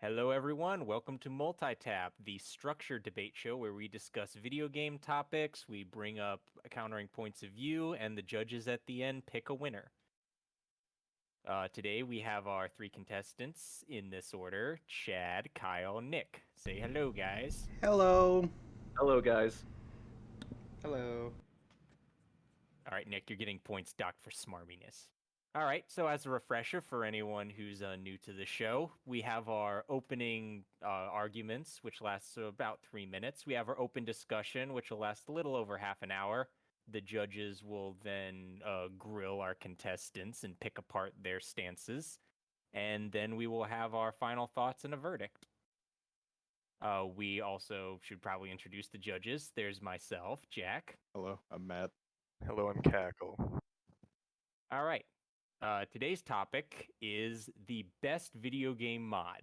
Hello, everyone. Welcome to Multitap, the structured debate show where we discuss video game topics, we bring up countering points of view, and the judges at the end pick a winner. Today we have our three contestants in this order: Chad, Kyle, Nick. Say hello, guys. Hello. Hello, guys. Hello. All right, Nick, you're getting points docked for smarminess. All right, so as a refresher for anyone who's new to the show, we have our opening arguments, which lasts about 3 minutes. We have our open discussion, which will last a little over half an hour. The judges will then grill our contestants and pick apart their stances. And then we will have our final thoughts and a verdict. We also should probably introduce the judges. There's myself, Jack. Hello, I'm Matt. Hello, I'm Cackle. All right. Today's topic is the best video game mod.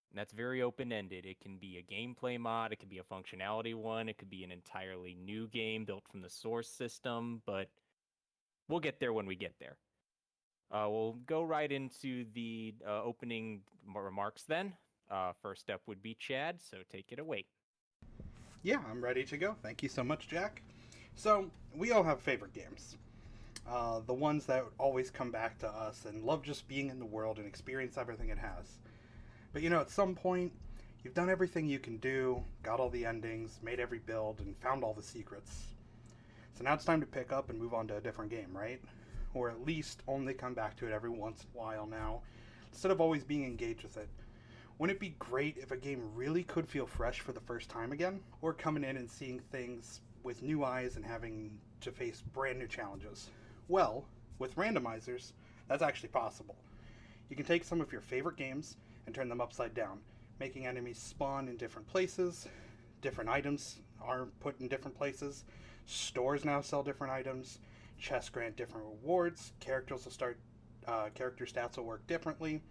And that's very open-ended. It can be a gameplay mod, it could be a functionality one, it could be an entirely new game built from the source system, but we'll get there when we get there. We'll go right into the opening remarks then. First up would be Chad, so take it away. Yeah, I'm ready to go. Thank you so much, Jack. So, we all have favorite games. The ones that always come back to us and love just being in the world and experience everything it has. But at some point, you've done everything you can do, got all the endings, made every build, and found all the secrets. So now it's time to pick up and move on to a different game, right? Or at least only come back to it every once in a while now, instead of always being engaged with it. Wouldn't it be great if a game really could feel fresh for the first time again? Or coming in and seeing things with new eyes and having to face brand new challenges? Well, with randomizers, that's actually possible. You can take some of your favorite games and turn them upside down, making enemies spawn in different places, different items are put in different places, stores now sell different items, chests grant different rewards, character stats will work differently.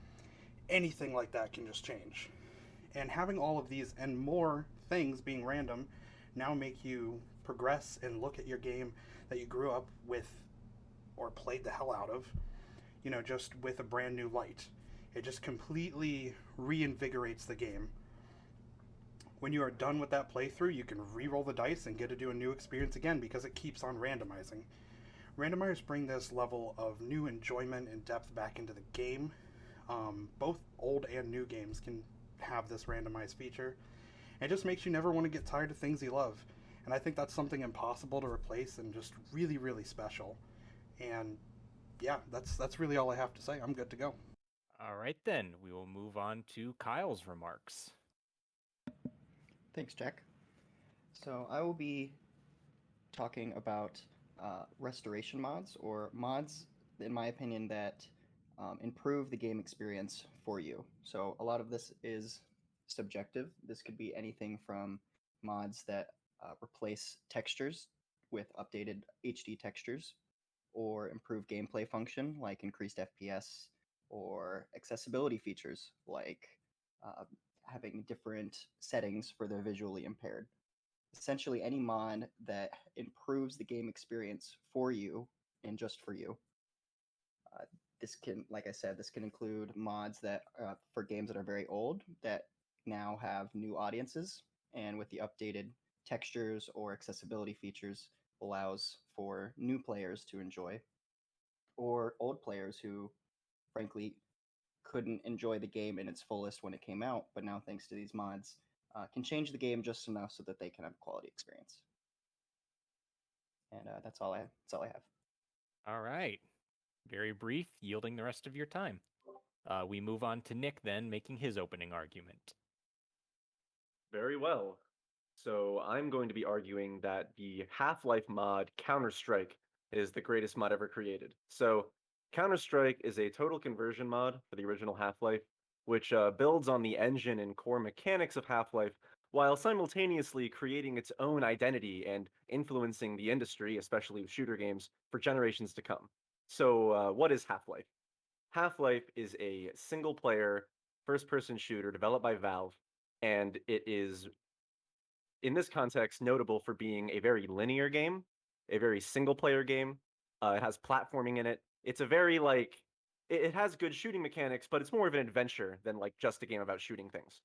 Anything like that can just change. And having all of these and more things being random now make you progress and look at your game that you grew up with or played the hell out of, just with a brand new light. It just completely reinvigorates the game. When you are done with that playthrough, you can re-roll the dice and get to do a new experience again because it keeps on randomizing. Randomizers bring this level of new enjoyment and depth back into the game. Both old and new games can have this randomized feature. It just makes you never want to get tired of things you love. And I think that's something impossible to replace and just really, really special. And yeah, that's really all I have to say. I'm good to go. All right, then, we will move on to Kyle's remarks. Thanks, Jack. So I will be talking about restoration mods, or mods, in my opinion, that improve the game experience for you. So a lot of this is subjective. This could be anything from mods that replace textures with updated HD textures, or improve gameplay function like increased FPS, or accessibility features like uh, having different settings for the visually impaired. Essentially, any mod that improves the game experience for you and just for you. Uh, this can, like I said, this can include mods that for games that are very old that now have new audiences, and with the updated textures or accessibility features, allows for new players to enjoy, or old players who, frankly, couldn't enjoy the game in its fullest when it came out, but now thanks to these mods, can change the game just enough so that they can have a quality experience. And that's all I have. All right. Very brief, yielding the rest of your time. We move on to Nick then, making his opening argument. Very well. So I'm going to be arguing that the Half-Life mod Counter-Strike is the greatest mod ever created. So Counter-Strike is a total conversion mod for the original Half-Life, which builds on the engine and core mechanics of Half-Life while simultaneously creating its own identity and influencing the industry, especially with shooter games, for generations to come. So what is Half-Life? Half-Life is a single-player, first-person shooter developed by Valve, and it is in this context notable for being a very linear game, a very single player game. It has platforming in it. It's a very like it has good shooting mechanics, but it's more of an adventure than like just a game about shooting things.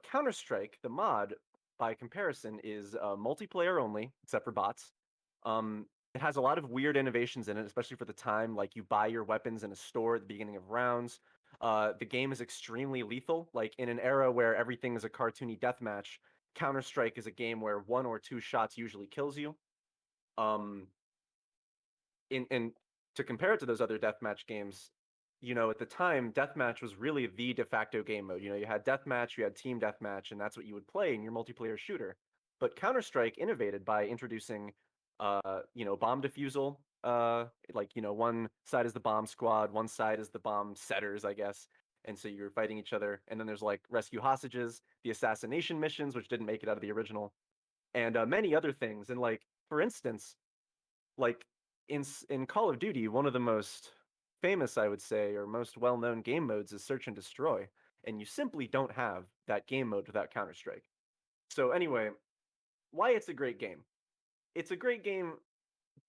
Counter-Strike, the mod, by comparison, is multiplayer only, except for bots. It has a lot of weird innovations in it, especially for the time. Like you buy your weapons in a store at the beginning of rounds. The game is extremely lethal. Like in an era where everything is a cartoony deathmatch, Counter-Strike is a game where 1 or 2 shots usually kills you. Um, in to compare it to those other deathmatch games, at the time, deathmatch was really the de facto game mode. You had deathmatch, you had team deathmatch, and that's what you would play in your multiplayer shooter. But Counter-Strike innovated by introducing, bomb defusal. One side is the bomb squad, one side is the bomb setters, I guess. And so you're fighting each other. And then there's like rescue hostages, the assassination missions, which didn't make it out of the original, and many other things. And like, for instance, like in Call of Duty, one of the most famous, I would say, or most well-known game modes is Search and Destroy, and you simply don't have that game mode without Counter-Strike. So anyway, why it's a great game. It's a great game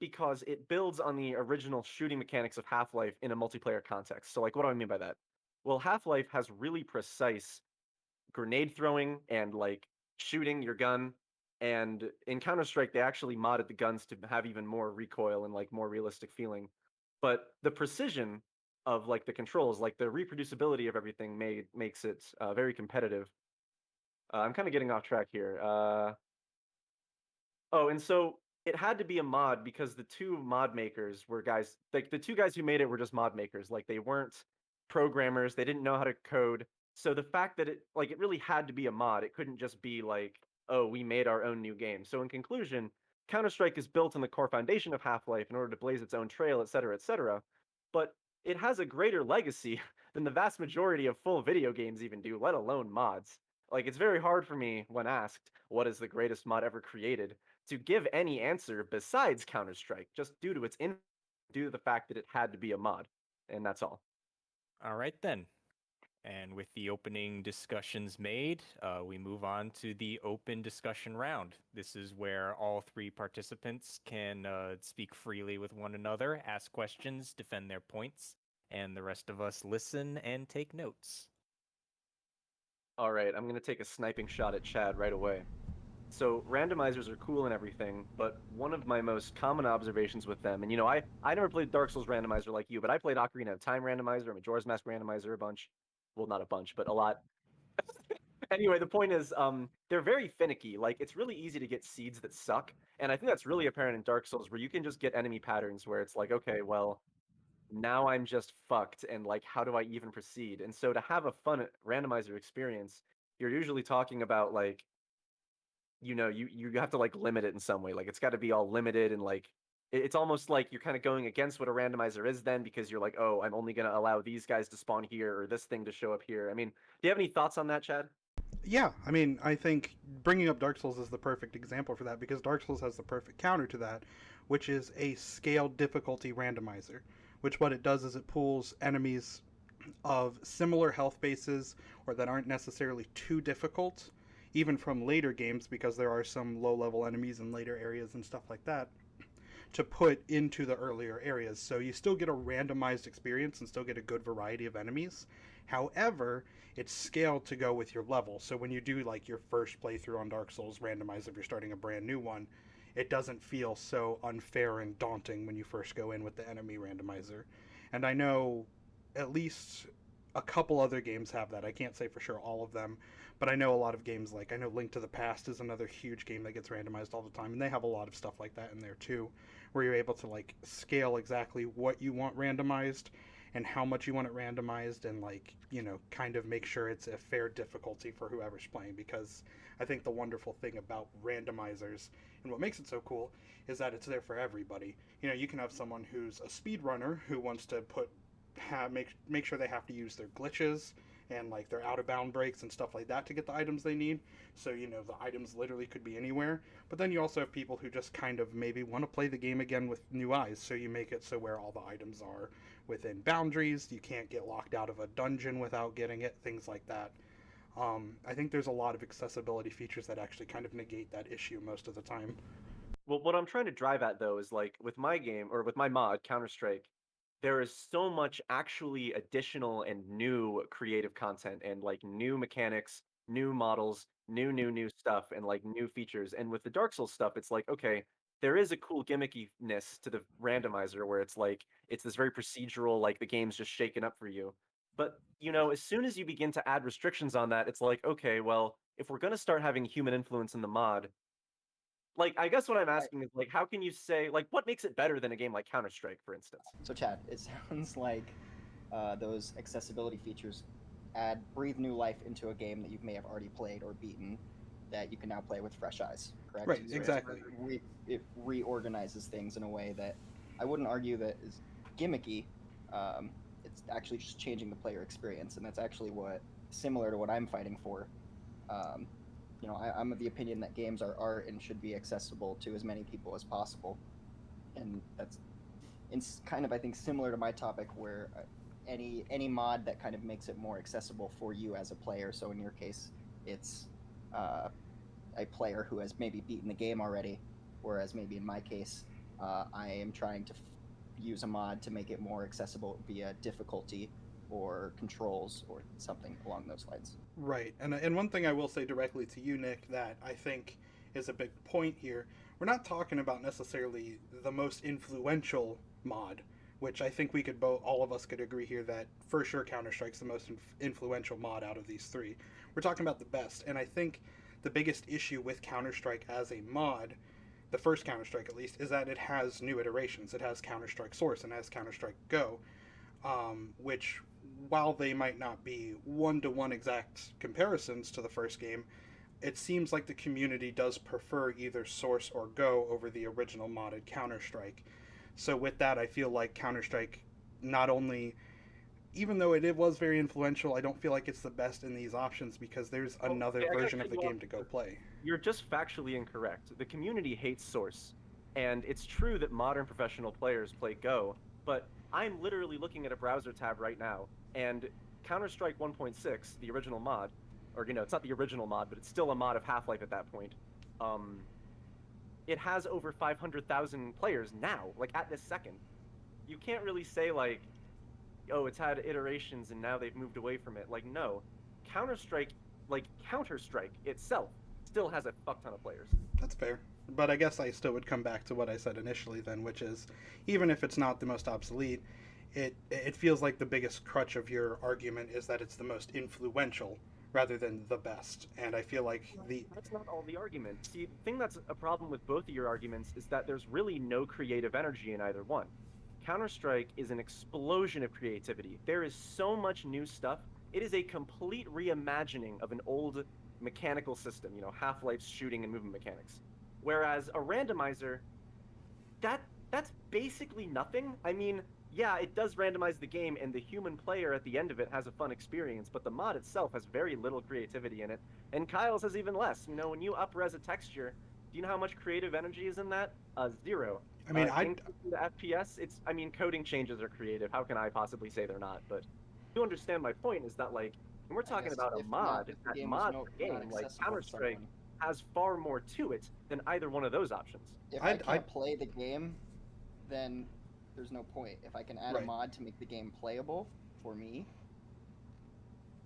because it builds on the original shooting mechanics of Half-Life in a multiplayer context. So like what do I mean by that? Well, Half-Life has really precise grenade throwing and like shooting your gun. And in Counter Strike, they actually modded the guns to have even more recoil and like more realistic feeling. But the precision of like the controls, like the reproducibility of everything, makes it very competitive. I'm kind of getting off track here. Oh, and so it had to be a mod because the two mod makers were guys, like the two guys who made it were just mod makers. Like they weren't programmers, they didn't know how to code. So the fact that it really had to be a mod, it couldn't just be like, oh, we made our own new game. So in conclusion, Counter-Strike is built on the core foundation of Half-Life in order to blaze its own trail, etc., etc. But it has a greater legacy than the vast majority of full video games even do, let alone mods. Like it's very hard for me when asked, what is the greatest mod ever created, to give any answer besides Counter-Strike, just due to the fact that it had to be a mod. And that's all. All right, then. And with the opening discussions made, we move on to the open discussion round. This is where all three participants can speak freely with one another, ask questions, defend their points, and the rest of us listen and take notes. All right, I'm going to take a sniping shot at Chad right away. So randomizers are cool and everything, but one of my most common observations with them, and I never played Dark Souls randomizer like you, but I played Ocarina of Time randomizer, Majora's Mask randomizer a bunch. Well, not a bunch, but a lot. Anyway, the point is, they're very finicky. Like it's really easy to get seeds that suck, and I think that's really apparent in Dark Souls, where you can just get enemy patterns where it's like, okay, well, now I'm just fucked, and like, how do I even proceed? And so to have a fun randomizer experience, you're usually talking about like, you have to like limit it in some way. Like it's got to be all limited, and like it's almost like you're kind of going against what a randomizer is then, because you're like, oh, I'm only going to allow these guys to spawn here or this thing to show up here. I mean, do you have any thoughts on that, Chad? Yeah, I mean, I think bringing up Dark Souls is the perfect example for that because Dark Souls has the perfect counter to that, which is a scaled difficulty randomizer. Which what it does is it pulls enemies of similar health bases or that aren't necessarily too difficult, even from later games because there are some low level enemies in later areas and stuff like that, to put into the earlier areas. So you still get a randomized experience and still get a good variety of enemies. However, it's scaled to go with your level. So when you do like your first playthrough on Dark Souls randomized, if you're starting a brand new one, it doesn't feel so unfair and daunting when you first go in with the enemy randomizer. And I know at least a couple other games have that. I can't say for sure all of them, but I know a lot of games, like I know Link to the Past is another huge game that gets randomized all the time, and they have a lot of stuff like that in there too, where you're able to like scale exactly what you want randomized and how much you want it randomized, and like, kind of make sure it's a fair difficulty for whoever's playing. Because I think the wonderful thing about randomizers and what makes it so cool is that it's there for everybody. You can have someone who's a speedrunner who wants to make sure they have to use their glitches and like their out of bound breaks and stuff like that to get the items they need. So the items literally could be anywhere. But then you also have people who just kind of maybe want to play the game again with new eyes. So you make it so where all the items are within boundaries. You can't get locked out of a dungeon without getting it. Things like that. I think there's a lot of accessibility features that actually kind of negate that issue most of the time. Well, what I'm trying to drive at though is like with my game or with my mod Counter Strike, there is so much actually additional and new creative content and like new mechanics, new models, new stuff and like new features. And with the Dark Souls stuff, it's like, okay, there is a cool gimmickiness to the randomizer where it's like it's this very procedural, like the game's just shaken up for you. But as soon as you begin to add restrictions on that, it's like, okay, well, if we're gonna start having human influence in the mod, like I guess what I'm asking is like, how can you say like what makes it better than a game like Counter Strike, for instance? So, Chad, it sounds like those accessibility features breathe new life into a game that you may have already played or beaten that you can now play with fresh eyes, correct? Right, So exactly. it reorganizes things in a way that I wouldn't argue that is gimmicky. It's actually just changing the player experience, and that's actually similar to what I'm fighting for. Um, I'm of the opinion that games are art and should be accessible to as many people as possible, and that's it's kind of, I think, similar to my topic where any mod that kind of makes it more accessible for you as a player. So in your case, it's uh, a player who has maybe beaten the game already, whereas maybe in my case, I am trying to use a mod to make it more accessible via difficulty or controls or something along those lines. Right. And one thing I will say directly to you, Nick, that I think is a big point here, we're not talking about necessarily the most influential mod, which I think we could all of us could agree here that for sure Counter Strike's the most influential mod out of these three. We're talking about the best, and I think the biggest issue with Counter Strike as a mod, the first Counter Strike at least, is that it has new iterations. It has Counter Strike Source and it has Counter Strike Go, which, while they might not be one to one exact comparisons to the first game, it seems like the community does prefer either Source or Go over the original modded Counter Strike. So, with that, I feel like Counter Strike not only, even though it was very influential, I don't feel like it's the best in these options because there's another Okay, I gotta version cut of the you game off. to go play. You're just factually incorrect. The community hates Source, and it's true that modern professional players play Go, but I'm literally looking at a browser tab right now, and Counter-Strike 1.6, the original mod, or it's not the original mod, but it's still a mod of Half-Life at that point. Um, it has over 500,000 players now, like at this second. You can't really say like, oh, it's had iterations and now they've moved away from it. Like, no, Counter-Strike, like Counter-Strike itself, still has a fuck ton of players. That's fair. But I guess I still would come back to what I said initially then, which is even if it's not the most obsolete, it feels like the biggest crutch of your argument is that it's the most influential rather than the best. And I feel like That's not all the argument. See, the thing that's a problem with both of your arguments is that there's really no creative energy in either one. Counter-Strike is an explosion of creativity. There is so much new stuff. It is a complete reimagining of an old mechanical system, Half-Life's shooting and movement mechanics. Whereas a randomizer, that's basically nothing. I mean, yeah, it does randomize the game, and the human player at the end of it has a fun experience, but the mod itself has very little creativity in it, and Kyle's has even less. When you up-res a texture, do you know how much creative energy is in that? Zero. I mean, Increasing the FPS, coding changes are creative. How can I possibly say they're not? But you understand my point is that, like, when we're I talking guess about a if mod, if the that game was mod not for game, like accessible to Counter-Strike, someone, has far more to it than either one of those options. if I I'd can't play the game, then there's no point. If I can add a right. mod to make the game playable for me,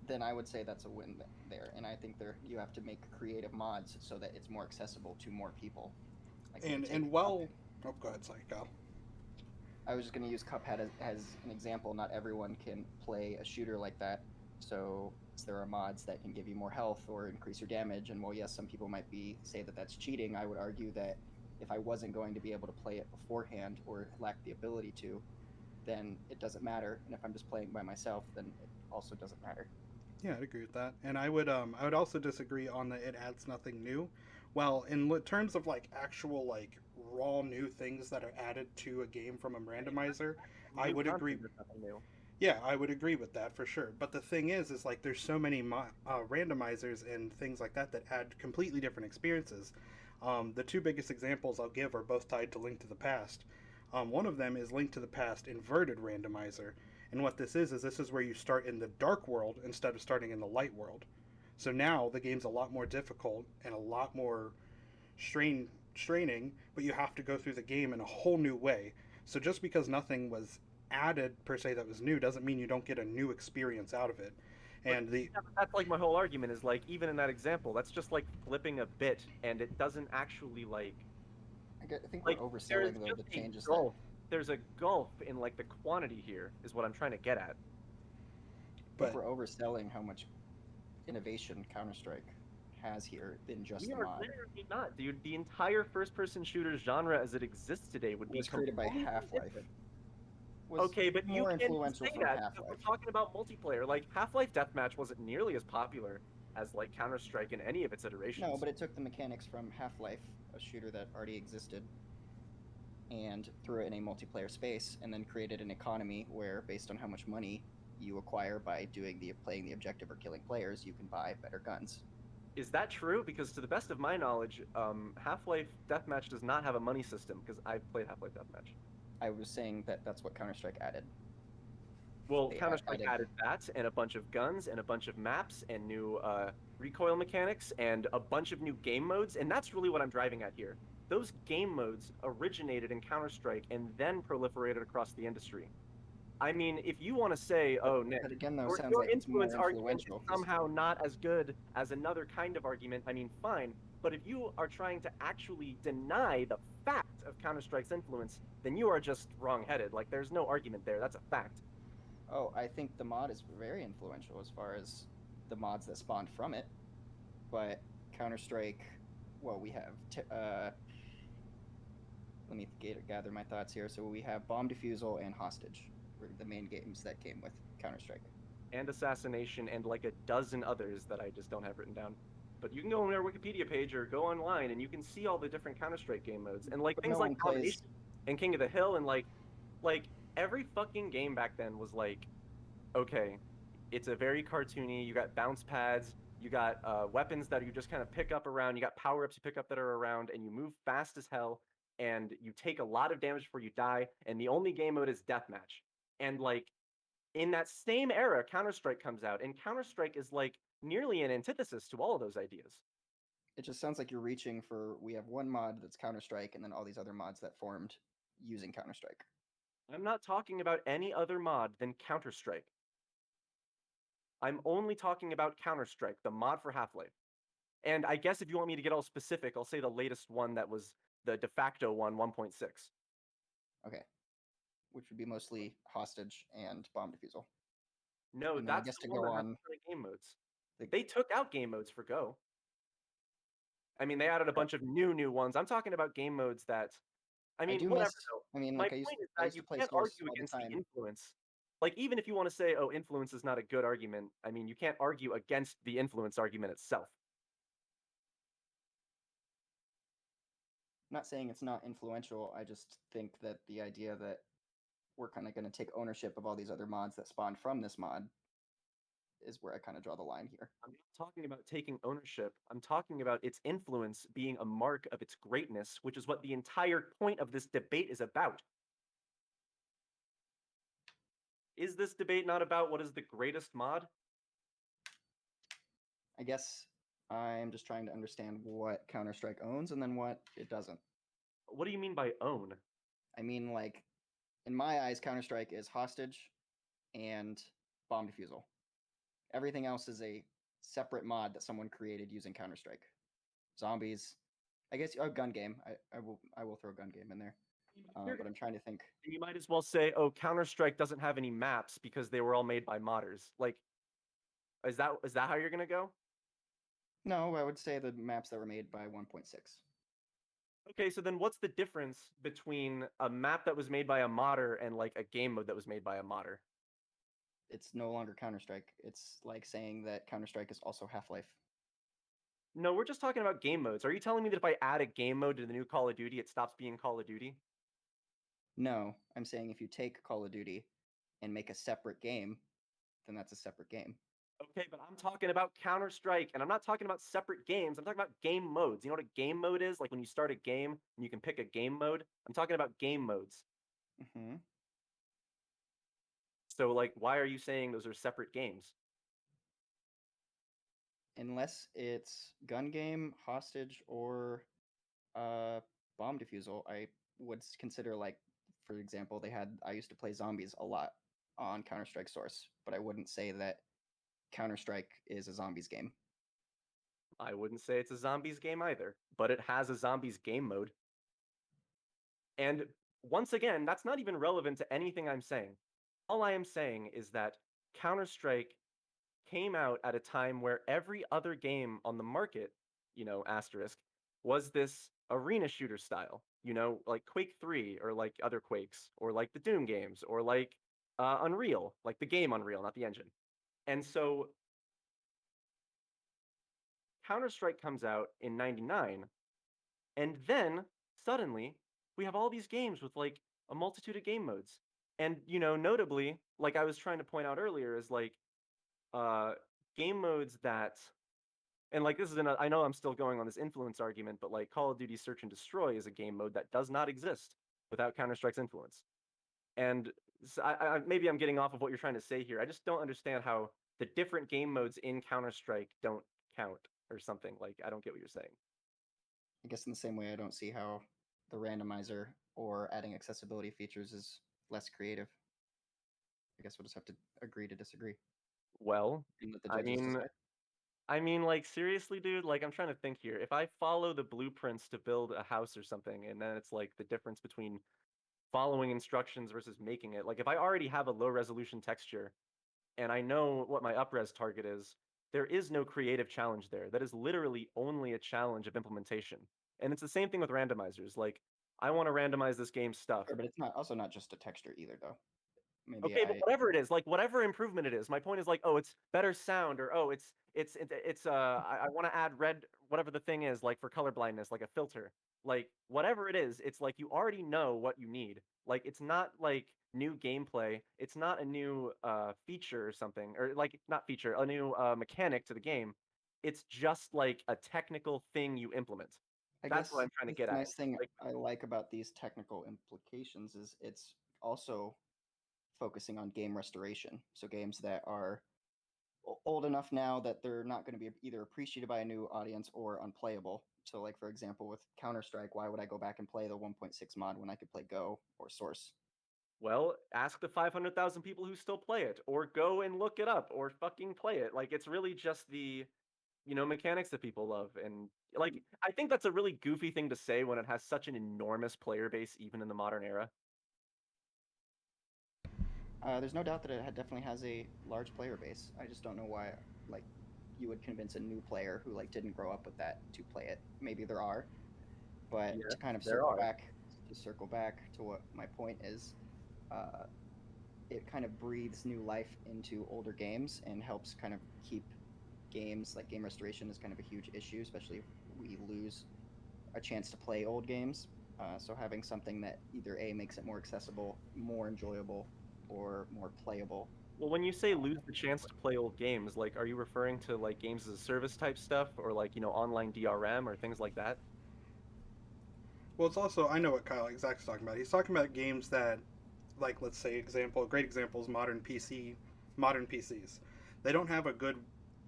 then I would say that's a win there. And I think you have to make creative mods so that it's more accessible to more people. Like And well, oh, go ahead, sorry, Kyle. I was just going to use Cuphead as an example. Not everyone can play a shooter like that, so there are mods that can give you more health or increase your damage. And while yes, some people might say that that's cheating, I would argue that if I wasn't going to be able to play it beforehand or lack the ability to, then it doesn't matter. And if I'm just playing by myself, then it also doesn't matter. Yeah, I'd agree with that. And I would also disagree on that it adds nothing new. Well, in terms of like actual like raw new things that are added to a game from a randomizer, I New would agree. content is nothing new. Yeah, I would agree with that for sure. But the thing is like there's so many randomizers and things like that that add completely different experiences. The two biggest examples I'll give are both tied to Link to the Past. One of them is Link to the Past Inverted Randomizer. And what this is this is where you start in the dark world instead of starting in the light world. So now the game's a lot more difficult and a lot more straining, but you have to go through the game in a whole new way. So just because nothing was added per se that was new doesn't mean you don't get a new experience out of it. And the Yeah, but that's like my whole argument is like even in that example, that's just like flipping a bit, and it doesn't actually I think we're like there is overselling though just the a changes that. gulf. There's a gulf in like the quantity here, is what I'm trying to get at. I think but we're overselling how much innovation Counter Strike has here than just We the are mod. literally not, dude. The entire first-person shooter genre as it exists today would be Was created by completely Half-Life. different. Was Okay, but you more can't even influential say from that because Half-Life. we're talking about multiplayer. Like Half-Life Deathmatch wasn't nearly as popular as like Counter-Strike in any of its iterations. No, but it took the mechanics from Half-Life, a shooter that already existed, and threw it in a multiplayer space, and then created an economy where, based on how much money you acquire by playing the objective or killing players, you can buy better guns. Is that true? Because to the best of my knowledge, Half-Life Deathmatch does not have a money system because I've played Half-Life Deathmatch. I was saying that that's what Counter Strike added. Well, They Counter-Strike added that and a bunch of guns and a bunch of maps and new recoil mechanics and a bunch of new game modes, and that's really what I'm driving at here. Those game modes originated in Counter-Strike and then proliferated across the industry. I mean, if you want to say, "Oh, Nick, But again, though, your, sounds your like it's influence more argument is influential. somehow not as good as another kind of argument," I mean, fine. But if you are trying to actually deny the fact of Counter-Strike's influence, then you are just wrong-headed. Like, there's no argument there. That's a fact. Oh, I think the mod is very influential as far as the mods that spawned from it. But Counter Strike, well, we have. Let me gather my thoughts here. So we have Bomb Defusal and Hostage, were the main games that came with Counter Strike. And Assassination and like a dozen others that I just don't have written down. But you can go on our Wikipedia page or go online and you can see all the different Counter-Strike game modes and like But things no like one plays. Domination and King of the Hill and like every fucking game back then was like, okay, it's a very cartoony. You got bounce pads, you got weapons that you just kind of pick up around, you got power-ups you pick up that are around, and you move fast as hell, and you take a lot of damage before you die, and the only game mode is deathmatch. And like in that same era, Counter Strike comes out, and Counter Strike is like nearly an antithesis to all of those ideas. It just sounds like you're reaching for. We have one mod that's Counter Strike, and then all these other mods that formed using Counter Strike. I'm not talking about any other mod than Counter Strike. I'm only talking about Counter Strike, the mod for Half Life. And I guess if you want me to get all specific, I'll say the latest one that was the de facto one, 1.6. Okay, which would be mostly Hostage and Bomb Defusal. No, And then I that's guess the to one go that has on, a ton of game modes. the, They took out game modes for Go. I mean, they added a bunch of new ones. I'm talking about game modes that, I I mean, do whatever miss. though. I mean, My like point is I that used you to play can't Source argue all the against the time. influence. Like, even if you want to say, oh, influence is not a good argument, I mean, you can't argue against the influence argument itself. I'm not saying it's not influential. I just think that the idea that we're kind of going to take ownership of all these other mods that spawned from this mod is where I kind of draw the line here. I'm not talking about taking ownership. I'm talking about its influence being a mark of its greatness, which is what the entire point of this debate is about. Is this debate not about what is the greatest mod? I guess I'm just trying to understand what Counter Strike owns and then what it doesn't. What do you mean by own? I mean, like, in my eyes, Counter Strike is Hostage and Bomb Defusal. Everything else is a separate mod that someone created using Counter Strike. Zombies, I guess. Oh, gun game. I will throw gun game in there. But I'm trying to think. You might as well say, oh, Counter-Strike doesn't have any maps because they were all made by modders. Like, is that how you're gonna go? No, I would say the maps that were made by 1.6. Okay, so then what's the difference between a map that was made by a modder and like a game mode that was made by a modder? It's no longer Counter Strike. It's like saying that Counter Strike is also Half Life. No, we're just talking about game modes. Are you telling me that if I add a game mode to the new Call of Duty, it stops being Call of Duty? No, I'm saying if you take Call of Duty and make a separate game, then that's a separate game. Okay, but I'm talking about Counter-Strike, and I'm not talking about separate games. I'm talking about game modes. You know what a game mode is? Like when you start a game and you can pick a game mode. I'm talking about game modes. Hmm. So, like, why are you saying those are separate games? Unless it's gun game, hostage, or bomb defusal, I would consider like for example, I used to play zombies a lot on Counter-Strike Source, but I wouldn't say that Counter-Strike is a zombies game. I wouldn't say it's a zombies game either, but it has a zombies game mode. And once again, that's not even relevant to anything I'm saying. All I am saying is that Counter-Strike came out at a time where every other game on the market, asterisk, was this arena shooter style, like Quake 3 or like other Quakes or like the Doom games or like Unreal, like the game Unreal, not the engine. And so Counter-Strike comes out in 99, and then suddenly we have all these games with like a multitude of game modes. And notably, like I was trying to point out earlier, is like uh game modes that, and like this is I know I'm still going on this influence argument, but like Call of Duty Search and Destroy is a game mode that does not exist without Counter-Strike's influence. And maybe I'm getting off of what you're trying to say here. I just don't understand how the different game modes in Counter-Strike don't count or something. Like I don't get what you're saying. I guess in the same way, I don't see how the randomizer or adding accessibility features is less creative. I guess we'll just have to agree to disagree Well, and let the I judges mean, decide. like seriously, dude, like I'm trying to think here. If I follow the blueprints to build a house or something, and then it's like the difference between following instructions versus making it. Like if I already have a low resolution texture and I know what my upres target is, there is no creative challenge there. That is literally only a challenge of implementation. And it's the same thing with randomizers. Like I want to randomize this game's stuff. Sure, but it's not just a texture either, though. Maybe Okay, but whatever it is, like whatever improvement it is, my point is like, oh, it's better sound, or oh, I want to add red, whatever the thing is, like for color blindness, like a filter, like whatever it is, it's like you already know what you need. Like it's not like new gameplay, it's not a new feature or something, or like not feature, a new mechanic to the game. It's just like a technical thing you implement. I That's what guess I'm trying to the get at. nice thing Like, I like about these technical implications is it's also focusing on game restoration. So games that are old enough now that they're not going to be either appreciated by a new audience or unplayable. So, like for example, with Counter Strike, why would I go back and play the 1.6 mod when I could play Go or Source? well, ask the 500,000 people who still play it, or go and look it up, or fucking play it. Like, it's really just the, mechanics that people love. And, like, I think that's a really goofy thing to say when it has such an enormous player base, even in the modern era. There's no doubt that it definitely has a large player base. I just don't know why, like, you would convince a new player who like didn't grow up with that to play it. Maybe there are, but Yeah, to kind of there are. circle back to what my point is, uh, it kind of breathes new life into older games and helps kind of keep games like game restoration is kind of a huge issue, especially if we lose a chance to play old games. So having something that either A makes it more accessible, more enjoyable, or more playable. Well, when you say lose the chance to play old games, like, are you referring to, like, games as a service type stuff, or, like, online DRM or things like that? Well, it's also, I know what Kyle exactly is talking about. He's talking about games that, like, let's say, a great example is modern PCs. They don't have a good,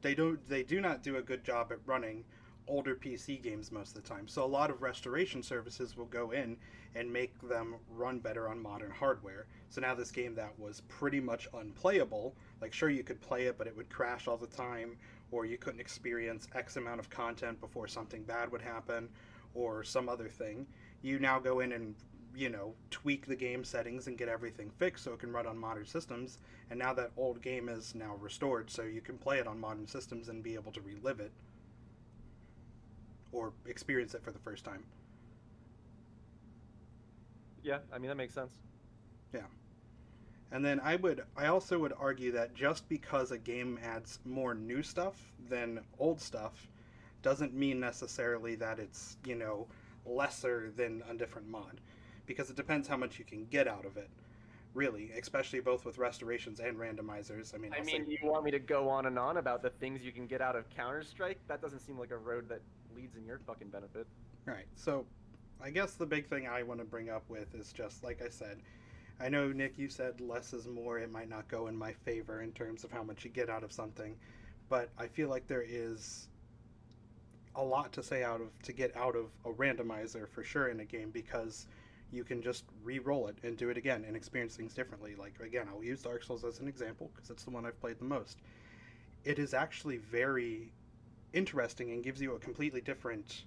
they do not do a good job at running older PC games most of the time. So a lot of restoration services will go in and make them run better on modern hardware. So now this game that was pretty much unplayable, like sure you could play it, but it would crash all the time, or you couldn't experience X amount of content before something bad would happen, or some other thing. You now go in and tweak the game settings and get everything fixed so it can run on modern systems. And now that old game is now restored, so you can play it on modern systems and be able to relive it or experience it for the first time. Yeah, I mean, that makes sense. Yeah. And then I also would argue that just because a game adds more new stuff than old stuff doesn't mean necessarily that it's, lesser than a different mod. Because it depends how much you can get out of it. Really, especially both with restorations and randomizers. I mean, do you want me to go on and on about the things you can get out of Counter-Strike? That doesn't seem like a road that leads in your fucking benefit. Right. So, I guess the big thing I want to bring up with is just, like I said, I know, Nick, you said less is more. It might not go in my favor in terms of how much you get out of something. But I feel like there is a lot to get out of a randomizer for sure in a game because you can just re-roll it and do it again and experience things differently. Like, again, I'll use Dark Souls as an example because it's the one I've played the most. It is actually very interesting and gives you a completely different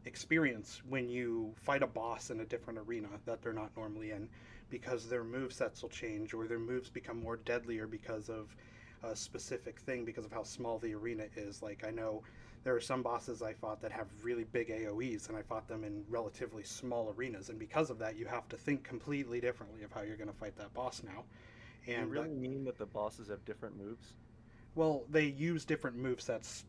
experience when you fight a boss in a different arena that they're not normally in, because their move sets will change or their moves become more deadlier because of a specific thing, because of how small the arena is. Like, I know there are some bosses I fought that have really big AoEs, and I fought them in relatively small arenas, and because of that, you have to think completely differently of how you're going to fight that boss now. Do you And really mean that the bosses have different moves? well, they use different move sets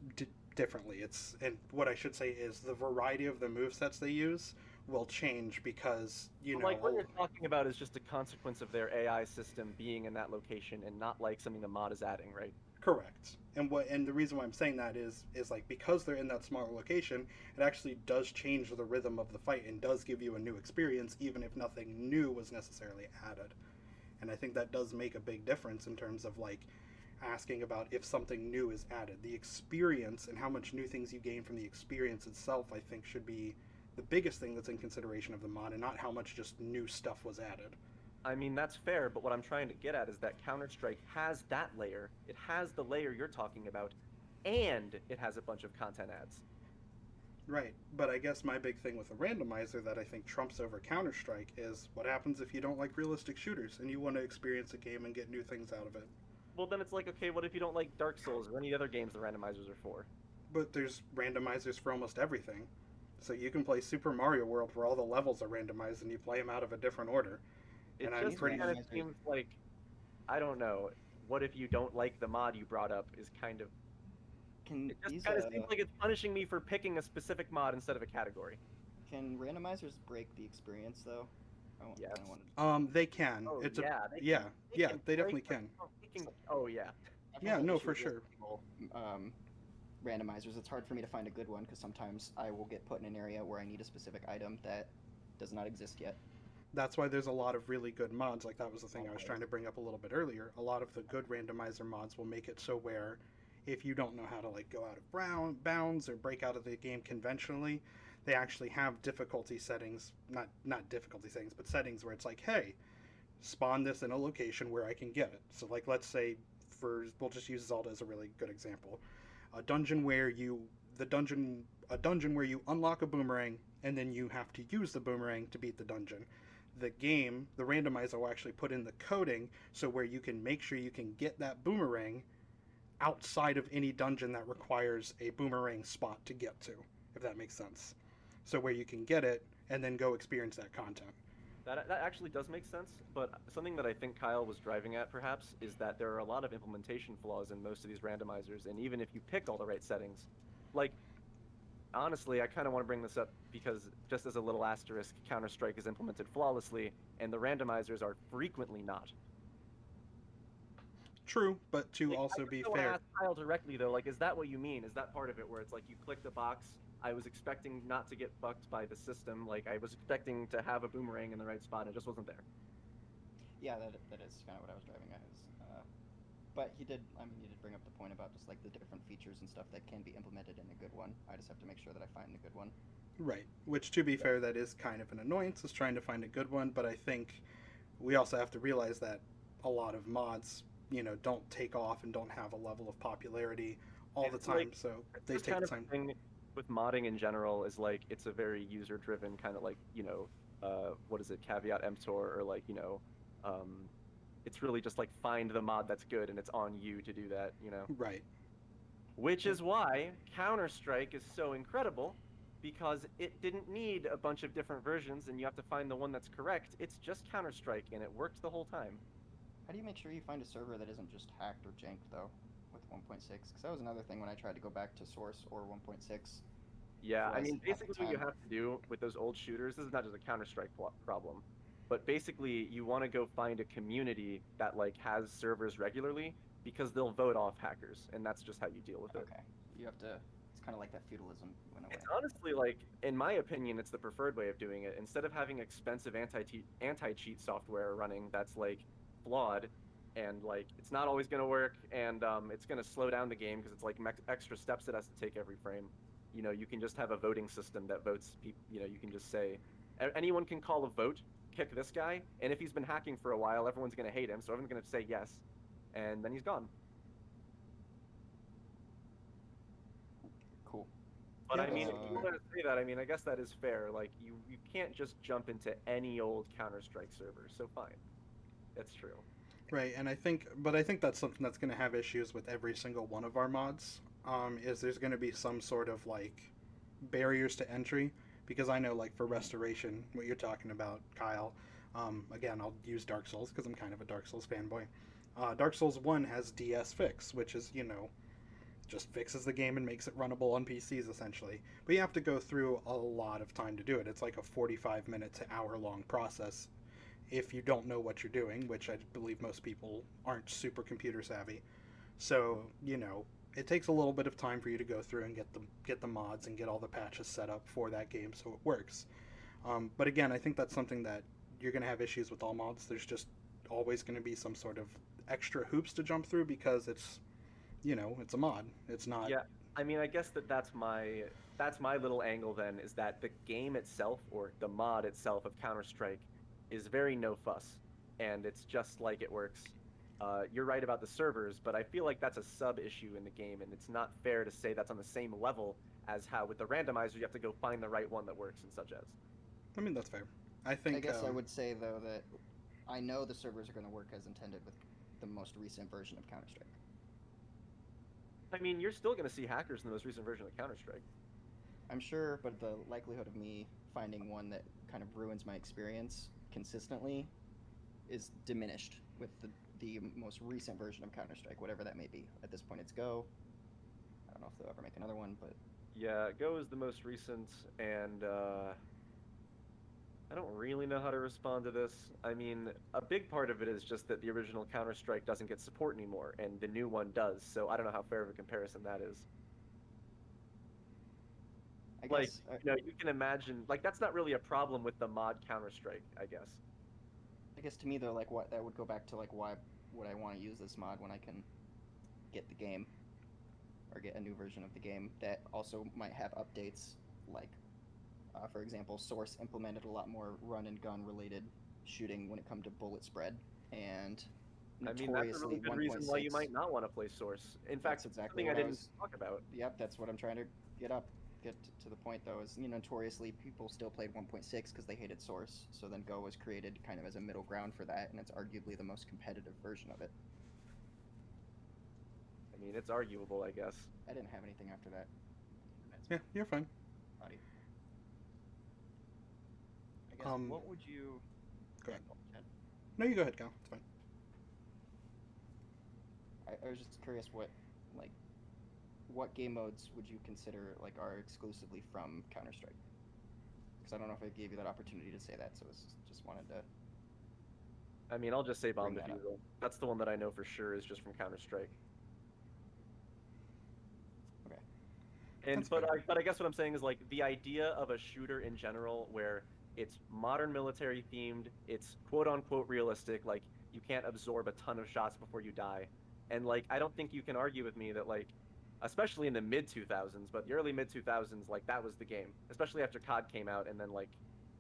differently. It's, and what I should say is the variety of the move sets they use will change because Like what you're talking about is just a consequence of their AI system being in that location and not like something the mod is adding, right? correct. And the reason why I'm saying that is like, because they're in that smaller location, it actually does change the rhythm of the fight and does give you a new experience, even if nothing new was necessarily added. And I think that does make a big difference in terms of like asking about if something new is added. The experience and how much new things you gain from the experience itself, I think, should be the biggest thing that's in consideration of the mod, and not how much just new stuff was added. I mean, that's fair, but what I'm trying to get at is that Counter-Strike has that layer. It has the layer you're talking about, and it has a bunch of content adds. Right, but I guess my big thing with a randomizer that I think trumps over Counter Strike is what happens if you don't like realistic shooters and you want to experience a game and get new things out of it. Well, then it's like, okay, what if you don't like Dark Souls or any other games the randomizers are for? But there's randomizers for almost everything. So you can play Super Mario World where all the levels are randomized and you play them out of a different order. It And I'm just pretty. kind of seems like, I don't know, what if you don't like the mod you brought up is kind of, Can it just these kind of seems like it's punishing me for picking a specific mod instead of a category. can randomizers break the experience though? Yes. I wanted. They can. Oh It's yeah, a yeah, yeah. can They break definitely the can. fucking- Oh yeah. I've Yeah, had that no, issue for with sure. single, randomizers. It's hard for me to find a good one because sometimes I will get put in an area where I need a specific item that does not exist yet. That's why there's a lot of really good mods. Like, that was the thing I was trying to bring up a little bit earlier. A lot of the good randomizer mods will make it so where if you don't know how to like go out of bounds or break out of the game conventionally, they actually have difficulty settings, not difficulty settings, but settings where it's like, hey, spawn this in a location where I can get it. So like, let's say, for, we'll just use Zelda as a really good example. A dungeon where you the dungeon a dungeon where you unlock a boomerang and then you have to use the boomerang to beat the dungeon. The randomizer will actually put in the coding so where you can make sure you can get that boomerang outside of any dungeon that requires a boomerang spot to get to, if that makes sense. So where you can get it and then go experience that content. That actually does make sense, but something that I think Kyle was driving at perhaps is that there are a lot of implementation flaws in most of these randomizers, and even if you pick all the right settings, like, honestly, I kind of want to bring this up because just as a little asterisk, Counter-Strike is implemented flawlessly, and the randomizers are frequently not. True, but to Like, also I be want to fair, ask Kyle directly though, like, is that what you mean? Is that part of it where it's like you click the box? I was expecting not to get bucked by the system. Like, I was expecting to have a boomerang in the right spot, and it just wasn't there. Yeah, that is kind of what I was driving at. But he did. I mean, he did bring up the point about just like the different features and stuff that can be implemented in a good one. I just have to make sure that I find the good one. right? Which, to be fair, that is kind of an annoyance, is trying to find a good one. But I think we also have to realize that a lot of mods, don't take off and don't have a level of popularity all the It's time. like, So it's they just take kind the of a time. thing with modding in general is like it's a very user-driven kind of like what is it, caveat emptor, or like um, it's really just like find the mod that's good and it's on you to do that. Right. Which is why Counter-Strike is so incredible, because it didn't need a bunch of different versions and you have to find the one that's correct. It's just Counter-Strike and it worked the whole time. How do you make sure you find a server that isn't just hacked or janked though, with 1.6? Because that was another thing when I tried to go back to source or 1.6. Yeah, I Was mean, at the basically what you time. have to do with those old shooters, this is not just a Counter-Strike problem, but basically you want to go find a community that like has servers regularly, because they'll vote off hackers, and that's just how you deal with it. Okay, you have to. It's kind of like that feudalism in a way. It's honestly like, in my opinion, it's the preferred way of doing it. Instead of having expensive anti-cheat software running that's like flawed and like it's not always going to work, and it's going to slow down the game because it's like extra steps it has to take every frame. You can just have a voting system that votes people. You can just say, Anyone can call a vote, pick this guy, and if he's been hacking for a while, everyone's going to hate him, so everyone's going to say yes, and then he's gone. Cool. But Yeah, I mean, if you fair. want to say that, I mean, I guess that is fair. Like, you can't just jump into any old Counter-Strike server, so fine. That's true. Right, and I think that's something that's going to have issues with every single one of our mods. Is there's going to be some sort of like barriers to entry, because I know like for restoration, what you're talking about, Kyle. Again, I'll use Dark Souls because I'm kind of a Dark Souls fanboy. Dark Souls 1 has DS Fix, which is, just fixes the game and makes it runnable on PCs essentially. But you have to go through a lot of time to do it. It's like a 45-minute to hour long process if you don't know what you're doing, which I believe most people aren't super computer savvy. So, it takes a little bit of time for you to go through and get the mods and get all the patches set up for that game so it works. But again, I think that's something that you're going to have issues with all mods. There's just always going to be some sort of extra hoops to jump through because it's a mod. It's not. Yeah, I mean, I guess that's my little angle then, is that the game itself, or the mod itself of Counter-Strike, is very no fuss, and it's just like it works. You're right about the servers, but I feel like that's a sub issue in the game, and it's not fair to say that's on the same level as how with the randomizer you have to go find the right one that works and such as. I mean, that's fair. I think. I guess I would say though that I know the servers are going to work as intended with the most recent version of Counter Strike. I mean, you're still going to see hackers in the most recent version of Counter-Strike. I'm sure, but the likelihood of me finding one that kind of ruins my experience consistently is diminished with the most recent version of Counter Strike, whatever that may be. At this point, it's Go. I don't know if they'll ever make another one, but Yeah, Go is the most recent, and I don't really know how to respond to this. I mean, a big part of it is just that the original Counter-Strike doesn't get support anymore, and the new one does, so I don't know how fair of a comparison that is. I Like, guess you can imagine, like, that's not really a problem with the mod Counter-Strike, I guess. I guess to me though, like what that would go back to, like why would I want to use this mod when I can get the game or get a new version of the game that also might have updates like for example, Source implemented a lot more run and gun related shooting when it come to bullet spread, and I mean, that's a really notoriously good reason why you 1.6. might not want to play Source. In That's fact, exactly something I what I didn't was. talk about. Yep, that's what I'm trying to get to the point though. Is notoriously people still played 1.6 because they hated Source. So then Go was created kind of as a middle ground for that, and it's arguably the most competitive version of it. I mean, it's arguable, I guess. I didn't have anything after that. Yeah, you're fine. Buddy. I guess Um, what would you? Go ahead. Chad? No, you go ahead, Cal. It's fine. I was just curious what game modes would you consider like are exclusively from Counter Strike? Because I don't know if I gave you that opportunity to say that, so just wanted to. I mean, I'll just say Bomb Bring that up. Defusal. That's the one that I know for sure is just from Counter-Strike. Okay. And That's fair. but I guess what I'm saying is like the idea of a shooter in general where it's modern military themed, it's quote unquote realistic, like you can't absorb a ton of shots before you die. And like I don't think you can argue with me that like especially in the mid 2000s, but the early mid 2000s like that was the game. Especially after COD came out and then like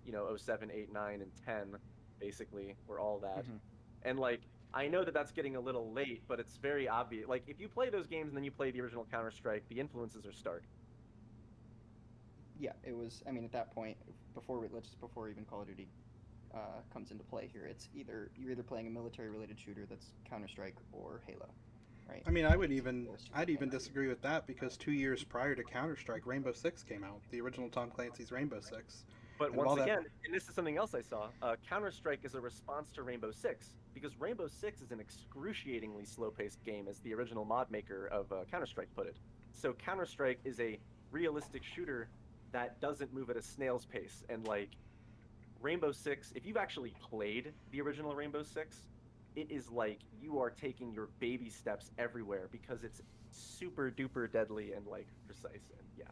07, 8, 9 and 10 basically were all that. Mhm. And like I know that that's getting a little late, but it's very obvious. Like if you play those games and then you play the original Counter-Strike, the influences are stark. Yeah, it was. I mean, at that point, before even Call of Duty comes into play here, it's you're either playing a military-related shooter that's Counter Strike or Halo, right? I mean, Or I'd even Halo. disagree with that because 2 years prior to Counter Strike, Rainbow Six came out. The original Tom Clancy's Rainbow Six. But And once while that again, and this is something else I saw, Counter-Strike is a response to Rainbow Six, because Rainbow Six is an excruciatingly slow-paced game, as the original mod maker of Counter-Strike put it. So Counter-Strike is a realistic shooter that doesn't move at a snail's pace, and like Rainbow Six, if you've actually played the original Rainbow Six, it is like you are taking your baby steps everywhere because it's super duper deadly and like precise, and yeah.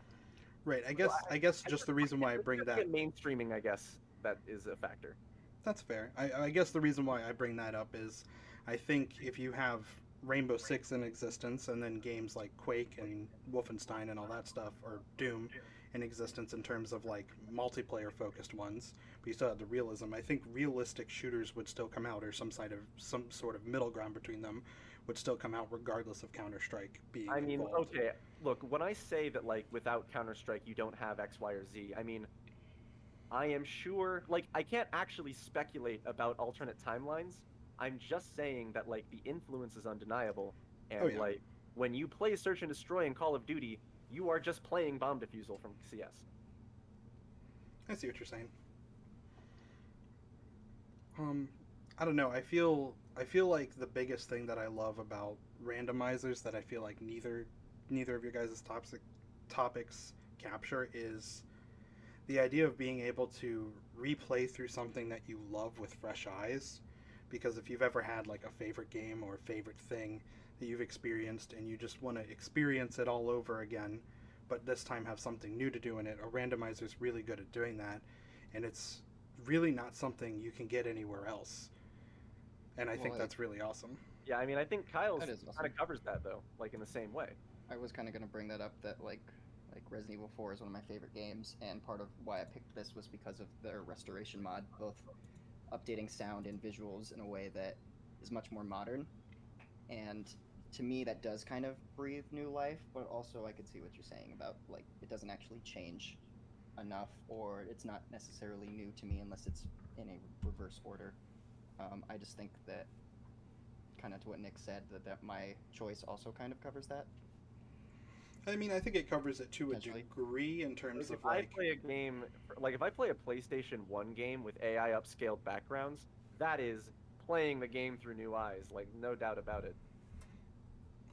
right, So I guess just the reason why I bring that mainstreaming, I guess that is a factor. that's fair. I guess the reason why I bring that up is I think if you have Rainbow Six in existence and then games like Quake and Wolfenstein and all that stuff or Doom, in existence in terms of like multiplayer focused ones, but you still have the realism. I think realistic shooters would still come out, or some sort of middle ground between them would still come out regardless of Counter Strike being I mean, involved. okay, look, when I say that like without Counter-Strike you don't have X, Y, or Z, I mean, I am sure, like, I can't actually speculate about alternate timelines. I'm just saying that like the influence is undeniable, Oh and yeah, like when you play Search and Destroy in Call of Duty, you are just playing bomb defusal from CS. I see what you're saying. Um, I don't know. I feel like the biggest thing that I love about randomizers that I feel like neither of your guys' topics capture is the idea of being able to replay through something that you love with fresh eyes. Because if you've ever had like a favorite game or a favorite thing that you've experienced and you just want to experience it all over again, but this time have something new to do in it, a randomizer is really good at doing that. And it's really not something you can get anywhere else. And I think Well, that's really awesome. Yeah, I mean, I think Kyle's that is kind awesome. of covers that though, like in the same way. I was kind of going to bring that up that like Resident Evil 4 is one of my favorite games, and part of why I picked this was because of their restoration mod, both updating sound and visuals in a way that is much more modern. And to me, that does kind of breathe new life, but also I could see what you're saying about like it doesn't actually change enough, or it's not necessarily new to me unless it's in a reverse order. I just think that kind of to what Nick said, that my choice also kind of covers that I mean, I think it covers it to a potentially. degree in terms Like if of I like, play a game, like if I play a PlayStation 1 game with AI upscaled backgrounds, that is playing the game through new eyes, like no doubt about it.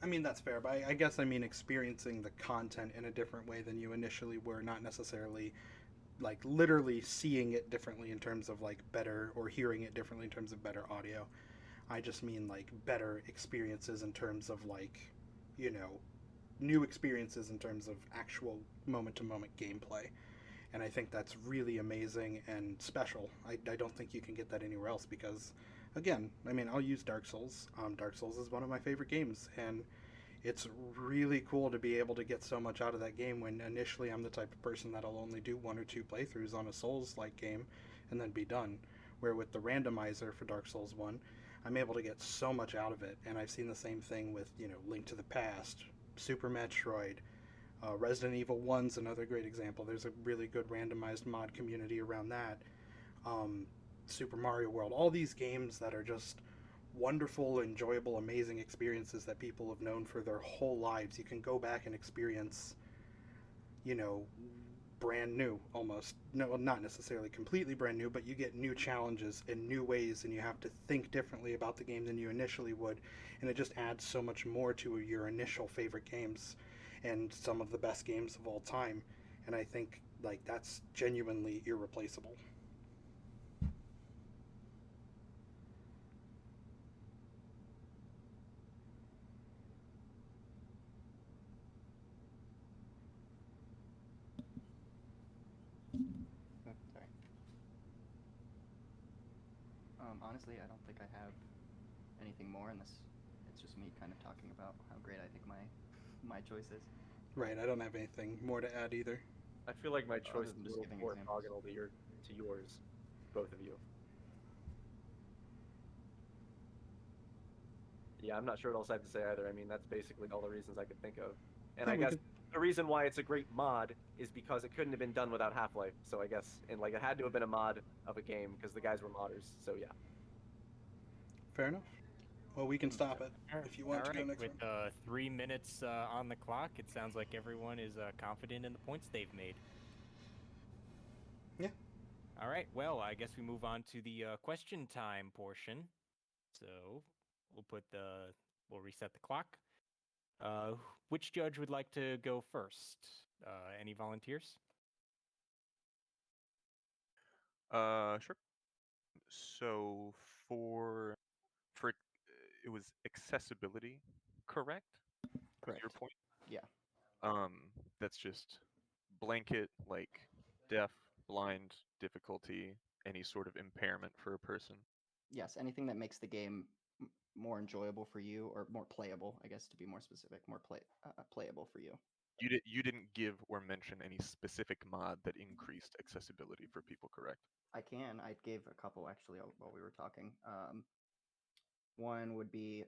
I mean, that's fair, but I guess I mean experiencing the content in a different way than you initially were, not necessarily like literally seeing it differently in terms of like better, or hearing it differently in terms of better audio. I just mean like better experiences in terms of like, you know, new experiences in terms of actual moment to moment gameplay. And I think that's really amazing and special. I don't think you can get that anywhere else because, again, I mean, I'll use Dark Souls. Dark Souls is one of my favorite games, and it's really cool to be able to get so much out of that game when initially I'm the type of person that'll only do one or two playthroughs on a Souls like game and then be done. Where with the randomizer for Dark Souls 1, I'm able to get so much out of it. And I've seen the same thing with, you know, Link to the Past, Super Metroid, Resident Evil 1's another great example. There's a really good randomized mod community around that. Um, Super Mario World, all these games that are just wonderful, enjoyable, amazing experiences that people have known for their whole lives. You can go back and experience, you know, brand new almost. No, not necessarily completely brand new, but you get new challenges and new ways, and you have to think differently about the game than you initially would. And it just adds so much more to your initial favorite games and some of the best games of all time. And I think like that's genuinely irreplaceable. Oh, sorry. Honestly, I don't think I have anything more in this. It's just me kind of talking about how great I think my choice is, Right, I don't have anything more to add either. I feel like my choice other is than a just little giving more examples. orthogonal to yours, both of you. Yeah, I'm not sure what else I have to say either. I mean, that's basically all the reasons I could think of. And Yeah, I we guess could. the reason why it's a great mod is because it couldn't have been done without Half-Life. So I guess, and like it had to have been a mod of a game because the guys were modders. So yeah. Fair enough. Well, we can stop it if you want All to go right, next with one. 3 minutes on the clock, it sounds like everyone is confident in the points they've made. Yeah. All right, well, I guess we move on to the question time portion. So we'll put the we'll reset the clock. Uh, which judge would like to go first? Any volunteers? Sure. So for it was accessibility, correct? Was your Correct. point? Yeah. Um, that's just blanket like deaf, blind, difficulty, any sort of impairment for a person. Yes. Anything that makes the game more enjoyable for you, or more playable, I guess to be more specific, more playable for you. You didn't give or mention any specific mod that increased accessibility for people, correct? I gave a couple actually while we were talking. One would be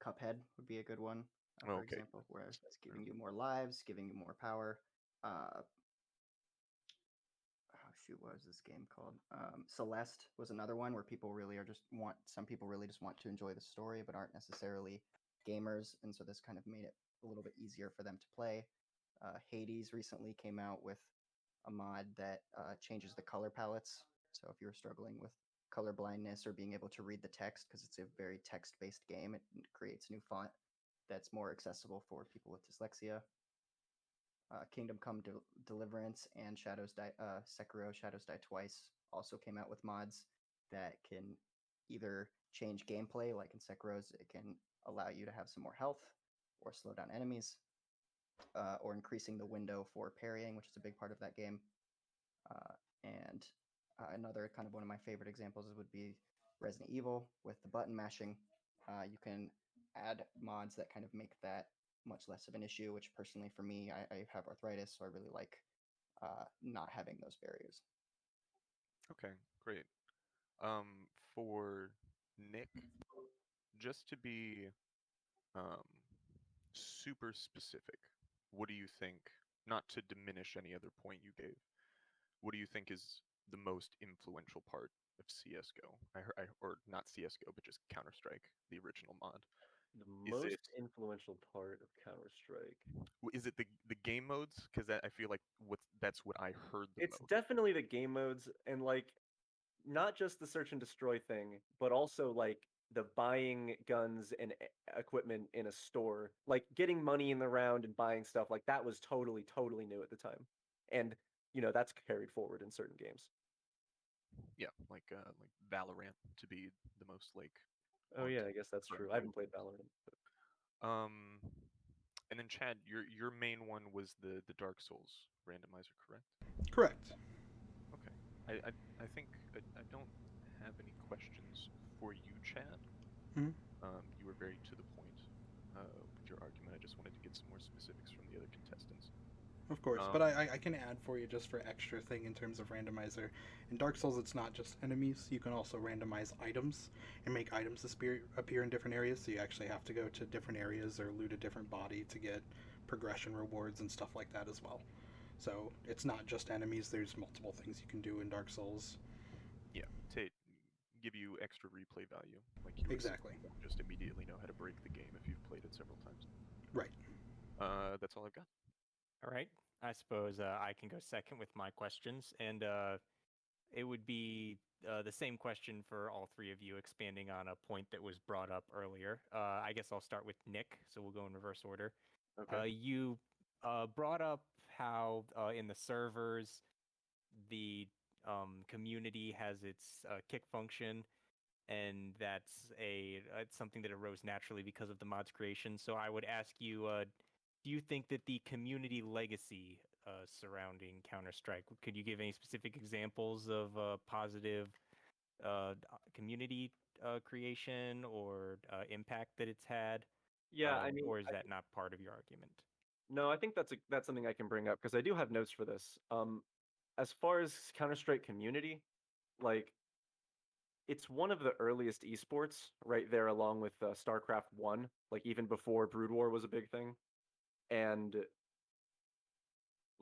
Cuphead would be a good one, for Okay. example, where it's giving you more lives, giving you more power. Oh shoot, what was this game called? Celeste was another one where people really are just want some people really just want to enjoy the story but aren't necessarily gamers, and so this kind of made it a little bit easier for them to play. Hades recently came out with a mod that changes the color palettes. So if you're struggling with color blindness or being able to read the text, because it's a very text-based game, it creates new font that's more accessible for people with dyslexia. Kingdom Come Deliverance and Sekiro Shadows Die Twice also came out with mods that can either change gameplay, like in Sekiro's, it can allow you to have some more health or slow down enemies, or increasing the window for parrying, which is a big part of that game. And another kind of one of my favorite examples would be Resident Evil with the button mashing. You can add mods that kind of make that much less of an issue, which personally for me, I have arthritis, so I really like not having those barriers. Okay, great. For Nick, just to be um, super specific, what do you think, not to diminish any other point you gave, what do you think is the most influential part of CSGO? Or not CSGO, but just Counter-Strike, the original mod. The Is it most influential part of Counter Strike. is it the game modes? Because I feel like that's what I heard the It's most. definitely the game modes, and like not just the search and destroy thing, but also like the buying guns and equipment in a store, like getting money in the round and buying stuff like that was totally new at the time, and that's carried forward in certain games. Yeah, like Valorant to be the most like Oh on yeah, I top guess that's certain true. I haven't games. played Valorant. Um, and then Chad, your main one was the Dark Souls randomizer, correct? Correct. Okay. I think I don't have any questions for you, Chad. Mhm. You were very to the point with your argument. I just wanted to get some more specifics from the other contestants. Of course, Um, but I can add for you just for extra thing in terms of randomizer. In Dark Souls, it's not just enemies. You can also randomize items and make items appear in different areas. So you actually have to go to different areas or loot a different body to get progression rewards and stuff like that as well. So it's not just enemies. There's multiple things you can do in Dark Souls. yeah, to give you extra replay value, like you were saying. Exactly. You don't just immediately know how to break the game if you've played it several times. Right. That's all I've got. All right. I suppose I can go second with my questions, and it would be the same question for all three of you, expanding on a point that was brought up earlier. I guess I'll start with Nick, so we'll go in reverse order. Okay. You brought up how in the servers, the community has its kick function, and that's it's something that arose naturally because of the mod's creation. So I would ask you, do you think that the community legacy surrounding Counter-Strike, could you give any specific examples of positive community creation or impact that it's had? Yeah, I mean, Or is that not part of your argument? no, I think that's something I can bring up because I do have notes for this. As far as Counter Strike community, like it's one of the earliest esports, right there, along with StarCraft One, like even before Brood War was a big thing, and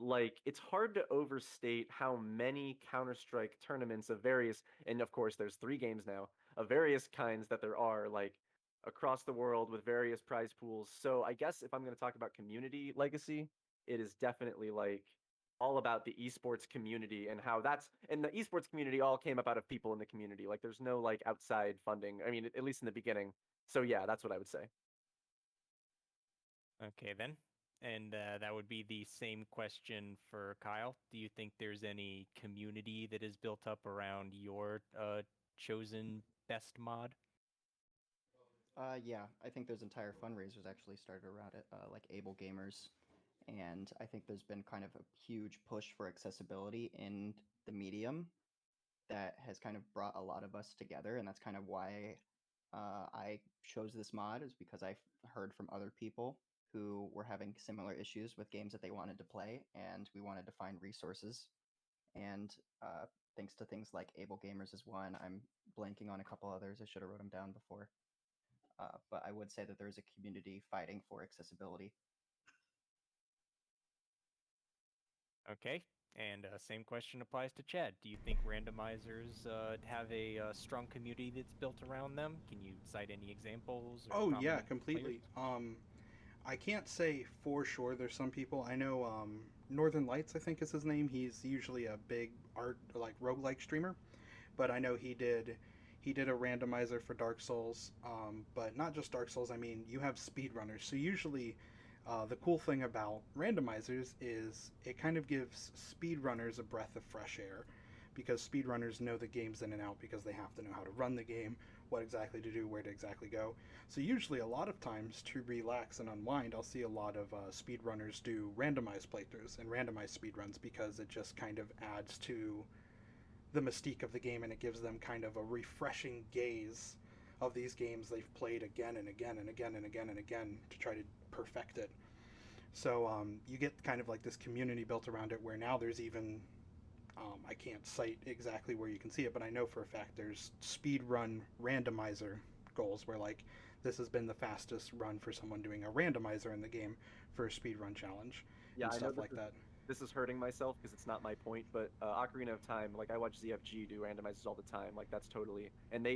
like it's hard to overstate how many Counter-Strike tournaments of various, and of course there's 3 games now, of various kinds that there are, like across the world with various prize pools. So I guess if I'm going to talk about community legacy, it is definitely like all about the esports community and how that's, and the esports community all came up out of people in the community. Like there's no like outside funding. I mean, at least in the beginning. So yeah, that's what I would say. Okay, then. And that would be the same question for Kyle. Do you think there's any community that is built up around your chosen best mod? Yeah, I think those entire fundraisers actually started around it, like Able Gamers, and I think there's been kind of a huge push for accessibility in the medium that has kind of brought a lot of us together, and that's kind of why I chose this mod, is because I've heard from other people who were having similar issues with games that they wanted to play, and we wanted to find resources. And thanks to things like Able Gamers is one. I'm blanking on a couple others. I should have wrote them down before. But I would say that there's a community fighting for accessibility. Okay. And same question applies to Chad. Do you think randomizers have a strong community that's built around them? Can you cite any examples or Oh yeah, prominent players? completely. I can't say for sure. There's some people I know. Northern Lights, I think is his name. He's usually a big art like roguelike streamer, but I know he did a randomizer for Dark Souls. But not just Dark Souls. I mean, you have speedrunners. So usually, the cool thing about randomizers is it kind of gives speedrunners a breath of fresh air, because speedrunners know the games in and out because they have to know how to run the game, what exactly to do, where to exactly go. So usually, a lot of times to relax and unwind, I'll see a lot of speedrunners do randomized playthroughs and randomized speedruns because it just kind of adds to the mystique of the game, and it gives them kind of a refreshing gaze of these games they've played again and again and again and again and again to try to perfect it. So you get kind of like this community built around it, where now there's even I can't cite exactly where you can see it, but I know for a fact there's speed run randomizer goals where like this has been the fastest run for someone doing a randomizer in the game for a speed run challenge Yeah, and I know stuff like that. this is hurting myself because it's not my point, but Ocarina of Time, like I watch ZFG do randomizers all the time. Like that's totally and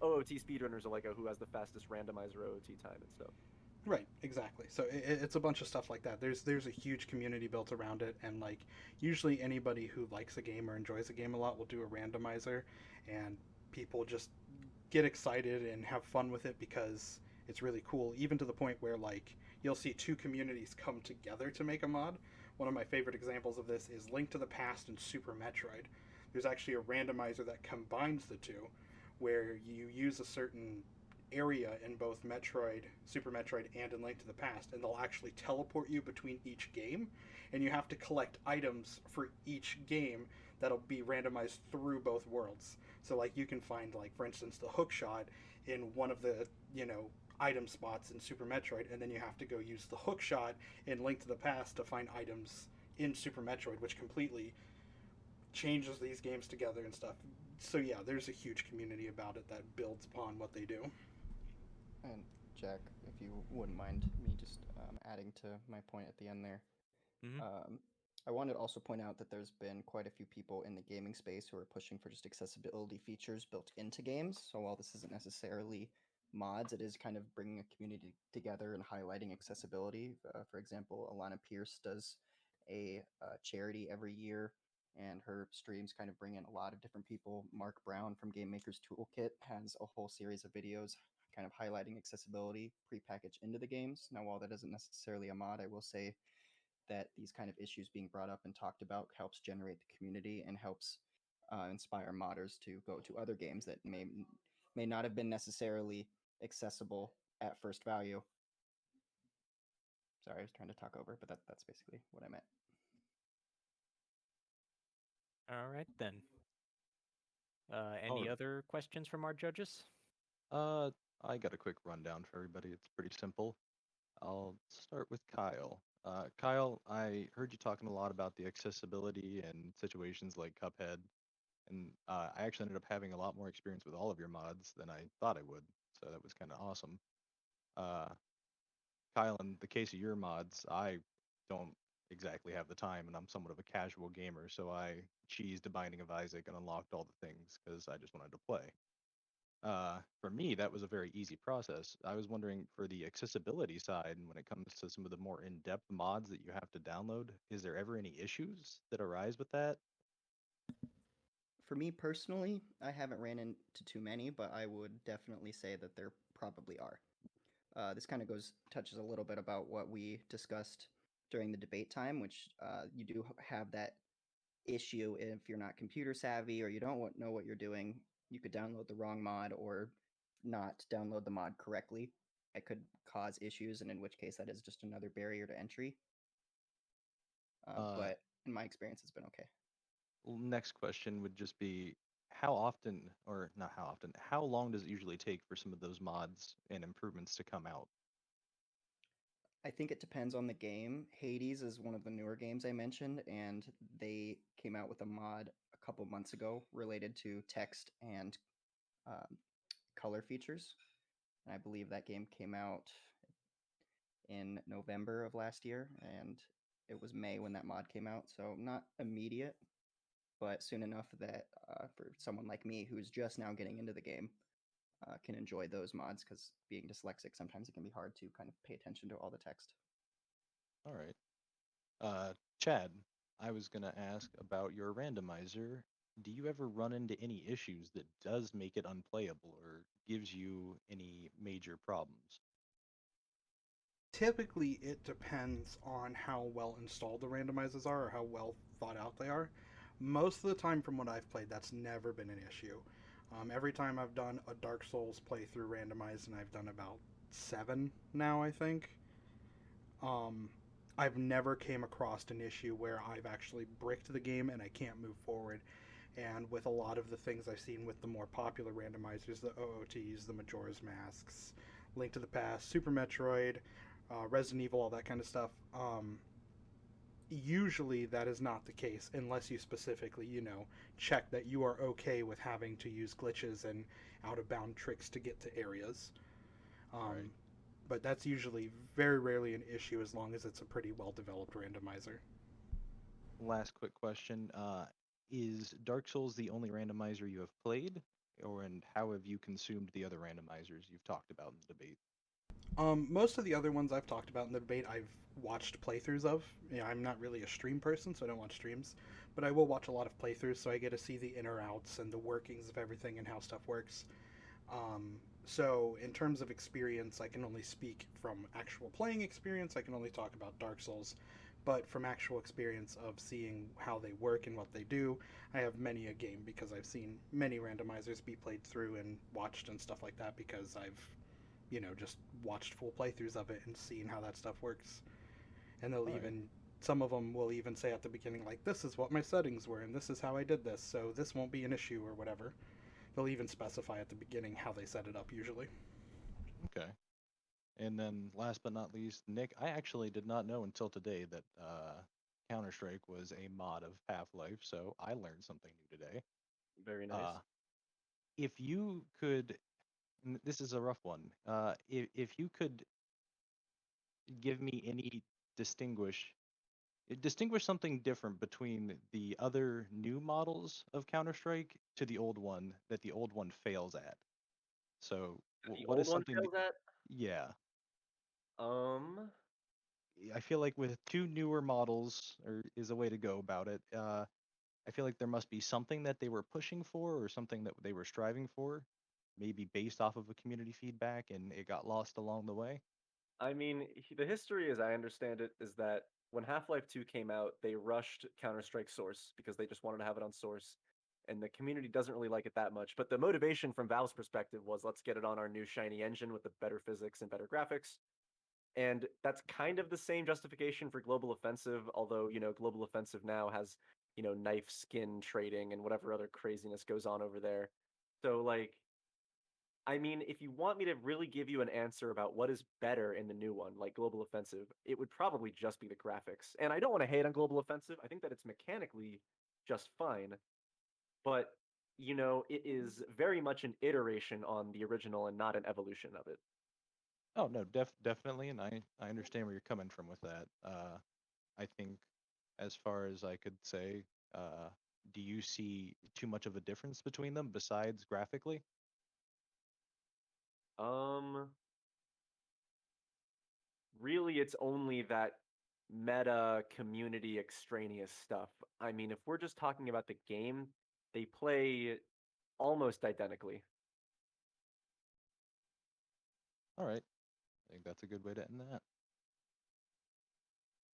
OOT speedrunners are like, oh, who has the fastest randomizer OOT time and stuff. Right, exactly. So it's a bunch of stuff like that. There's a huge community built around it, and like usually anybody who likes a game or enjoys a game a lot will do a randomizer, and people just get excited and have fun with it because it's really cool. Even to the point where like you'll see two communities come together to make a mod. One of my favorite examples of this is Link to the Past and Super Metroid. There's actually a randomizer that combines the two, where you use a certain area in both Metroid, Super Metroid, and in Link to the Past, and they'll actually teleport you between each game, and you have to collect items for each game that'll be randomized through both worlds. So like you can find like for instance the hook shot in one of the item spots in Super Metroid, and then you have to go use the hook shot in Link to the Past to find items in Super Metroid, which completely changes these games together and stuff. So yeah, there's a huge community about it that builds upon what they do. And Jack, if you wouldn't mind me just adding to my point at the end there, Hmm. um, I wanted to also point out that there's been quite a few people in the gaming space who are pushing for just accessibility features built into games. So while this isn't necessarily mods, it is kind of bringing a community together and highlighting accessibility. For example, Alana Pierce does a charity every year, and her streams kind of bring in a lot of different people. Mark Brown from Game Maker's Toolkit has a whole series of videos kind of highlighting accessibility prepackaged into the games. Now, while that isn't necessarily a mod, I will say that these kind of issues being brought up and talked about helps generate the community and helps inspire modders to go to other games that may not have been necessarily accessible at first value. Sorry, I was trying to talk over, but that's basically what I meant. All right then. All Any right. other questions from our judges? Uh, I got a quick rundown for everybody. It's pretty simple. I'll start with Kyle. Kyle, I heard you talking a lot about the accessibility and situations like Cuphead, and I actually ended up having a lot more experience with all of your mods than I thought I would, so that was kind of awesome. Uh, Kyle, in the case of your mods, I don't exactly have the time, and I'm somewhat of a casual gamer, so I cheesed the Binding of Isaac and unlocked all the things because I just wanted to play. For me, that was a very easy process. I was wondering for the accessibility side, and when it comes to some of the more in-depth mods that you have to download, is there ever any issues that arise with that? For me personally, I haven't ran into too many, but I would definitely say that there probably are. This kind of touches a little bit about what we discussed during the debate time, which you do have that issue if you're not computer savvy or you don't know what you're doing. You could download the wrong mod or not download the mod correctly. It could cause issues, and in which case, that is just another barrier to entry. Uh, But in my experience, it's been okay. Next question would just be how often, or not how often, how long does it usually take for some of those mods and improvements to come out? I think it depends on the game. Hades is one of the newer games I mentioned, and they came out with a mod a couple months ago related to text and um, color features. And I believe that game came out in November of last year, and it was May when that mod came out. So not immediate, but soon enough that for someone like me who's just now getting into the game can enjoy those mods because being dyslexic sometimes it can be hard to kind of pay attention to all the text. All right. Chad, I was gonna ask about your randomizer. Do you ever run into any issues that does make it unplayable or gives you any major problems? Typically, it depends on how well installed the randomizers are or how well thought out they are. Most of the time, from what I've played, that's never been an issue. Every time I've done a Dark Souls playthrough randomized, and I've done about 7 now, I think, um, I've never came across an issue where I've actually bricked the game and I can't move forward. And with a lot of the things I've seen with the more popular randomizers, the OOTs, the Majora's Masks, Link to the Past, Super Metroid, Resident Evil, all that kind of stuff, usually that is not the case unless you specifically, check that you are okay with having to use glitches and out of bound tricks to get to areas. Right. Um, but that's usually very rarely an issue as long as it's a pretty well developed randomizer. Last quick question. Is Dark Souls the only randomizer you have played? Or and how have you consumed the other randomizers you've talked about in the debate? Most of the other ones I've talked about in the debate, I've watched playthroughs of. I'm not really a stream person, so I don't watch streams, but I will watch a lot of playthroughs, so I get to see the in or outs and the workings of everything and how stuff works. So, in terms of experience, I can only speak from actual playing experience. I can only talk about Dark Souls, but from actual experience of seeing how they work and what they do, I have many a game because I've seen many randomizers be played through and watched and stuff like that because I've just watched full playthroughs of it and seen how that stuff works. And they'll All right. even, some of them will even say at the beginning, like, this is what my settings were and this is how I did this, so this won't be an issue or whatever. They'll even specify at the beginning how they set it up usually. Okay. And then last but not least, Nick, I actually did not know until today that Counter-Strike was a mod of Half-Life, so I learned something new today. Very nice. Uh, if you could, and this is a rough one, if you could give me any distinguish distinguish something different between the other new models of Counter-Strike to the old one that the old one fails at. So, The what is old one something that, fails at. yeah, Um, I feel like with two newer models, or is a way to go about it. I feel like there must be something that they were pushing for, or something that they were striving for, maybe based off of a community feedback, and it got lost along the way. I mean, the history, as I understand it, is that when Half-Life 2 came out, they rushed Counter-Strike Source because they just wanted to have it on Source, and the community doesn't really like it that much. But the motivation from Valve's perspective was, let's get it on our new shiny engine with the better physics and better graphics. And that's kind of the same justification for Global Offensive, although, Global Offensive now has, knife skin trading and whatever other craziness goes on over there. So, like, I mean, if you want me to really give you an answer about what is better in the new one, like Global Offensive, it would probably just be the graphics. And I don't want to hate on Global Offensive. I think that it's mechanically just fine, but it is very much an iteration on the original and not an evolution of it. Oh no, definitely, and I understand where you're coming from with that. I think, as far as I could say, uh, do you see too much of a difference between them besides graphically? Um, Really, it's only that meta community extraneous stuff. I mean, if we're just talking about the game, they play almost identically. All right, I think that's a good way to end that.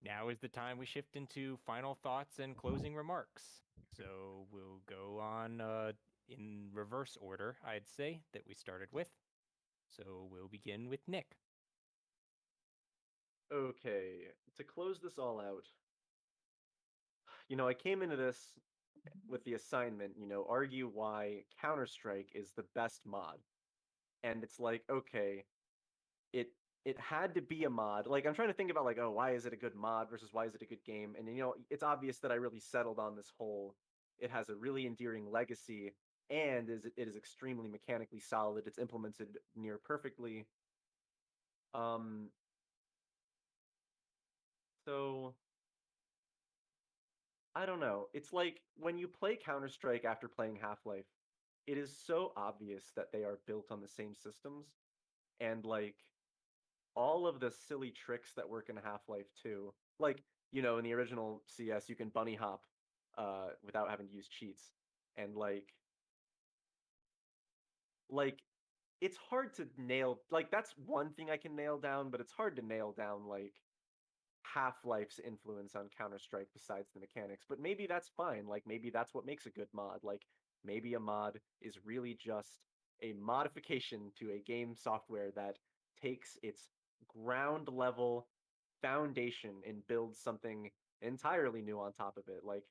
Now is the time we shift into final thoughts and closing remarks. So we'll go on in reverse order, I'd say, that we started with. So we'll begin with Nick. Okay, to close this all out, I came into this with the assignment, argue why Counter-Strike is the best mod. And it's like, okay, it it had to be a mod. Like I'm trying to think about like, oh, why is it a good mod versus why is it a good game? And it's obvious that I really settled on this whole. It has a really endearing legacy and it is extremely mechanically solid. It's implemented near perfectly. Um, so I don't know. It's like when you play Counter-Strike after playing Half-Life, it is so obvious that they are built on the same systems and like all of the silly tricks that work in Half-Life 2. Like, in the original CS, you can bunny hop without having to use cheats. And like it's hard to nail like that's one thing I can nail down, but it's hard to nail down like Half-Life's influence on Counter-Strike besides the mechanics. But maybe that's fine. Like maybe that's what makes a good mod. Like maybe a mod is really just a modification to a game software that takes its ground level foundation and builds something entirely new on top of it. Like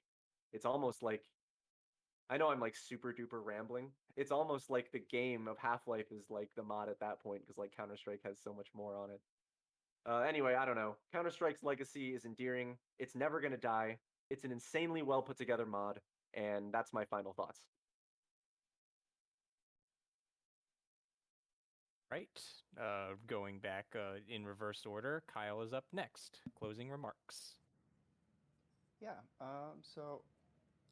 it's almost like I know I'm like super duper rambling. It's almost like the game of Half-Life is like the mod at that point because like Counter-Strike has so much more on it. Anyway, I don't know. Counter-Strike's legacy is endearing. It's never gonna die. It's an insanely well put together mod, and that's my final thoughts. Right. Going back in reverse order, Kyle is up next. Closing remarks. Yeah. So,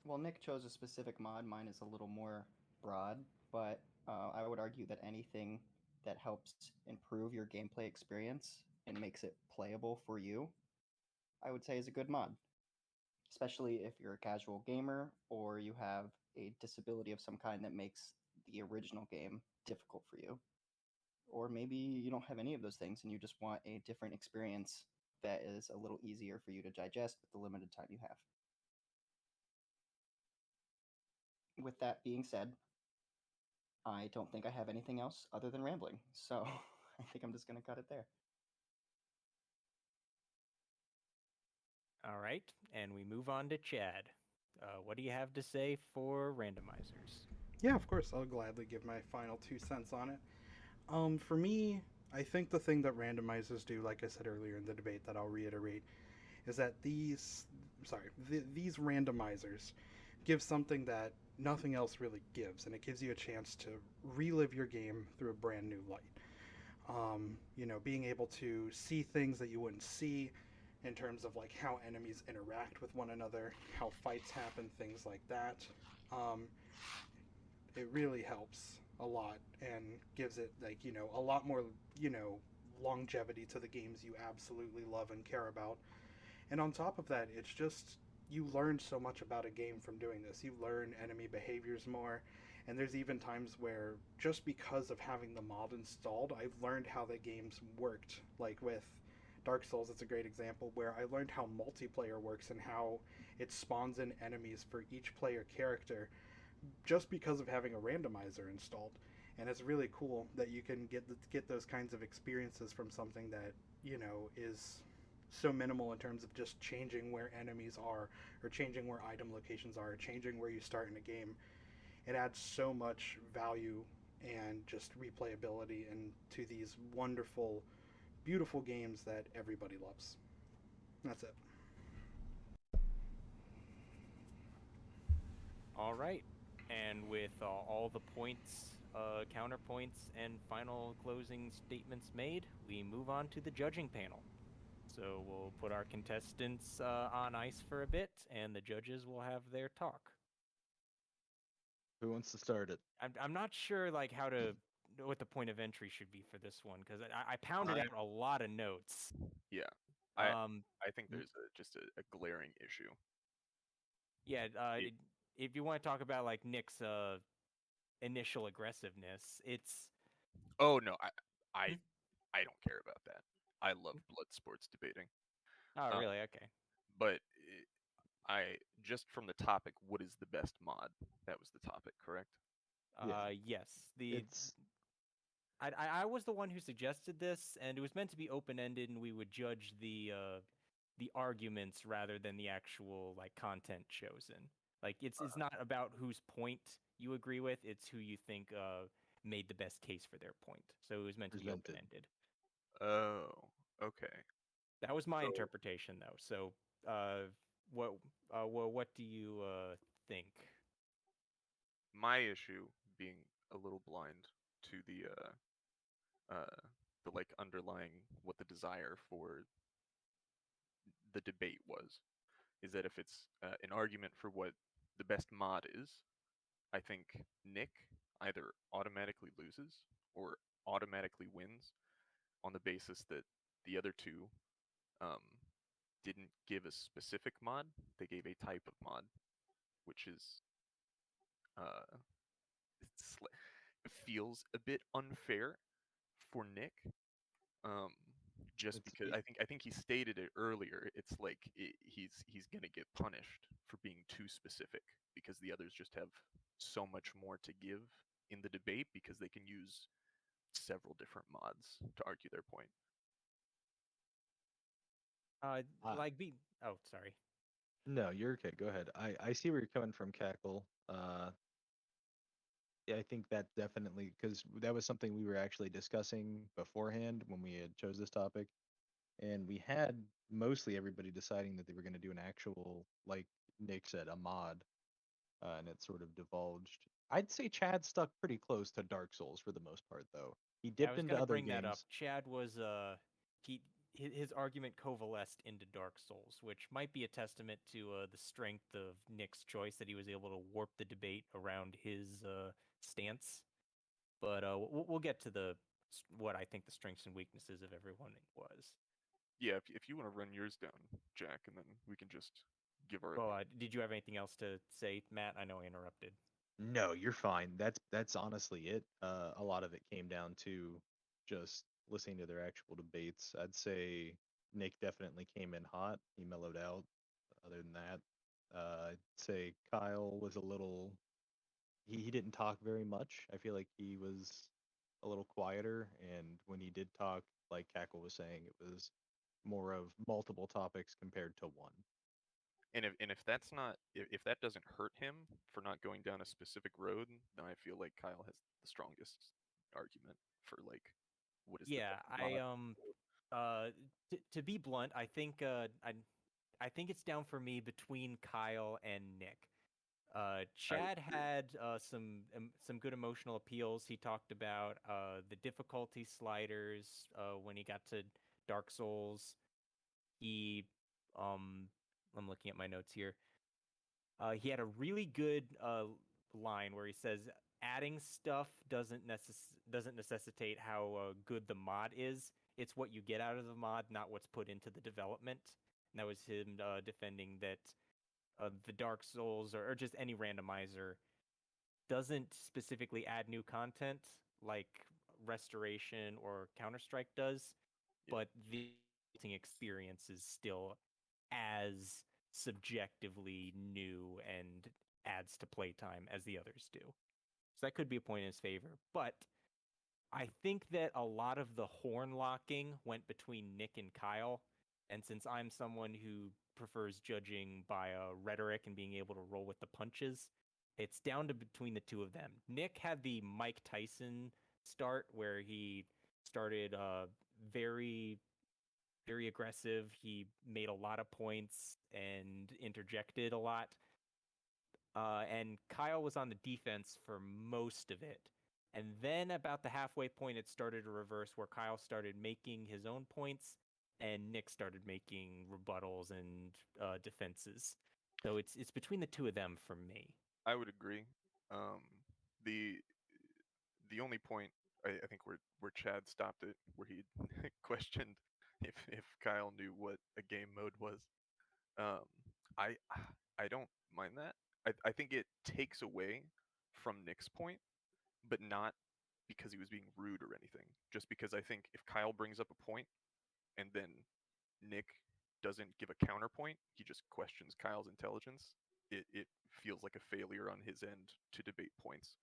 well, Nick chose a specific mod. Mine is a little more broad, but I would argue that anything that helps improve your gameplay experience and makes it playable for you, I would say is a good mod. Especially if you're a casual gamer or you have a disability of some kind that makes the original game difficult for you. Or maybe you don't have any of those things and you just want a different experience that is a little easier for you to digest with the limited time you have. With that being said, I don't think I have anything else other than rambling. So I think I'm just going to cut it there. All right. And we move on to Chad. What do you have to say for randomizers? Yeah, of course. I'll gladly give my final 2 cents on it. For me, I think the thing that randomizers do, like I said earlier in the debate, that I'll reiterate, is that these randomizers give something that nothing else really gives, and it gives you a chance to relive your game through a brand new light. Being able to see things that you wouldn't see in terms of like how enemies interact with one another, how fights happen, things like that. Um, it really helps a lot and gives it a lot more you know longevity to the games you absolutely love and care about. And on top of that, it's just you learn so much about a game from doing this. You learn enemy behaviors more, and there's even times where just because of having the mod installed, I've learned how the games worked. Like with Dark Souls, it's a great example where I learned how multiplayer works and how it spawns in enemies for each player character just because of having a randomizer installed. And it's really cool that you can get those kinds of experiences from something that is so minimal in terms of just changing where enemies are, or changing where item locations are, or changing where you start in a game. It adds so much value and just replayability into these wonderful, beautiful games that everybody loves. That's it. All right. And with all the points, counterpoints, and final closing statements made, we move on to the judging panel. So we'll put our contestants on ice for a bit, and the judges will have their talk. Who wants to start it? I'm not sure like how to what the point of entry should be for this one because I pounded I- out a lot of notes. Yeah, I Um, I think there's just a glaring issue. yeah. It- If you want to talk about like Nick's initial aggressiveness, it's Oh no, I Hmm? I I don't care about that. I love blood sports debating. oh Um, really okay. but I just from the topic, what is the best mod? That was the topic, correct? Yeah. Yes, It's I was the one who suggested this, and it was meant to be open ended, and we would judge the arguments rather than the actual like content chosen. Like it's not about whose point you agree with; it's who you think made the best case for their point. So it was meant to be open presented. ended. Oh, okay. That was my So interpretation, though. So, uh, what what do you think? my issue being a little blind to the like underlying what the desire for the debate was is that if it's an argument for what the best mod is, I think Nick either automatically loses or automatically wins on the basis that the other two um, didn't give a specific mod; they gave a type of mod, which is uh, it feels a bit unfair for Nick. Um, just It's because I think he stated it earlier. It's like he's gonna get punished for being too specific because the others just have so much more to give in the debate because they can use several different mods to argue their point. uh, Like be. Oh, sorry. no, you're okay. Go ahead. I see where you're coming from, Cackle. Yeah, I think that definitely because that was something we were actually discussing beforehand when we had chose this topic, and we had mostly everybody deciding that they were going to do an actual, like Nick said, a mod, and it sort of divulged. I'd say Chad stuck pretty close to Dark Souls for the most part, though. He Yeah, I dipped was into gonna other bring that up. games. Chad was he his argument coalesced into Dark Souls, which might be a testament to the strength of Nick's choice that he was able to warp the debate around his stance. But we'll get to what I think the strengths and weaknesses of everyone was. Yeah, if you want to run yours down, Jack, and then we can just give our Well, opinion. did you have anything else to say, Matt? I know I interrupted. No, you're fine. That's honestly it. A lot of it came down to just listening to their actual debates. I'd say Nick definitely came in hot. He mellowed out. Other than that, I'd say Kyle was a little. He didn't talk very much. I feel like he was a little quieter, and when he did talk, like Cackle was saying, it was more of multiple topics compared to one. And if that's not if that doesn't hurt him for not going down a specific road, then I feel like Kyle has the strongest argument for like what is the Yeah, best mod. uh to be blunt, I think it's down for me between Kyle and Nick. I would Chad agree. had some good emotional appeals. He talked about the difficulty sliders when he got to Dark Souls. He um I'm looking at my notes here. He had a really good line where he says adding stuff doesn't necessitate how good the mod is. It's what you get out of the mod, not what's put into the development. And that was him defending that the Dark Souls or just any randomizer doesn't specifically add new content like Restoration or Counter Strike does, Yeah. but the experience is still as subjectively new and adds to playtime as the others do. So that could be a point in his favor. But I think that a lot of the horn locking went between Nick and Kyle. And since I'm someone who prefers judging by rhetoric and being able to roll with the punches, it's down to between the two of them. Nick had the Mike Tyson start where he started very very aggressive. He made a lot of points and interjected a lot. And Kyle was on the defense for most of it. And then about the halfway point, it started to reverse where Kyle started making his own points and Nick started making rebuttals and defenses. So it's between the two of them for me. I would agree. Um, the the only point I think where Chad stopped it, where he questioned if Kyle knew what a game mode was. Um, I I don't mind that. I think it takes away from Nick's point, but not because he was being rude or anything. Just because I think if Kyle brings up a point and then Nick doesn't give a counterpoint, he just questions Kyle's intelligence. It feels like a failure on his end to debate points.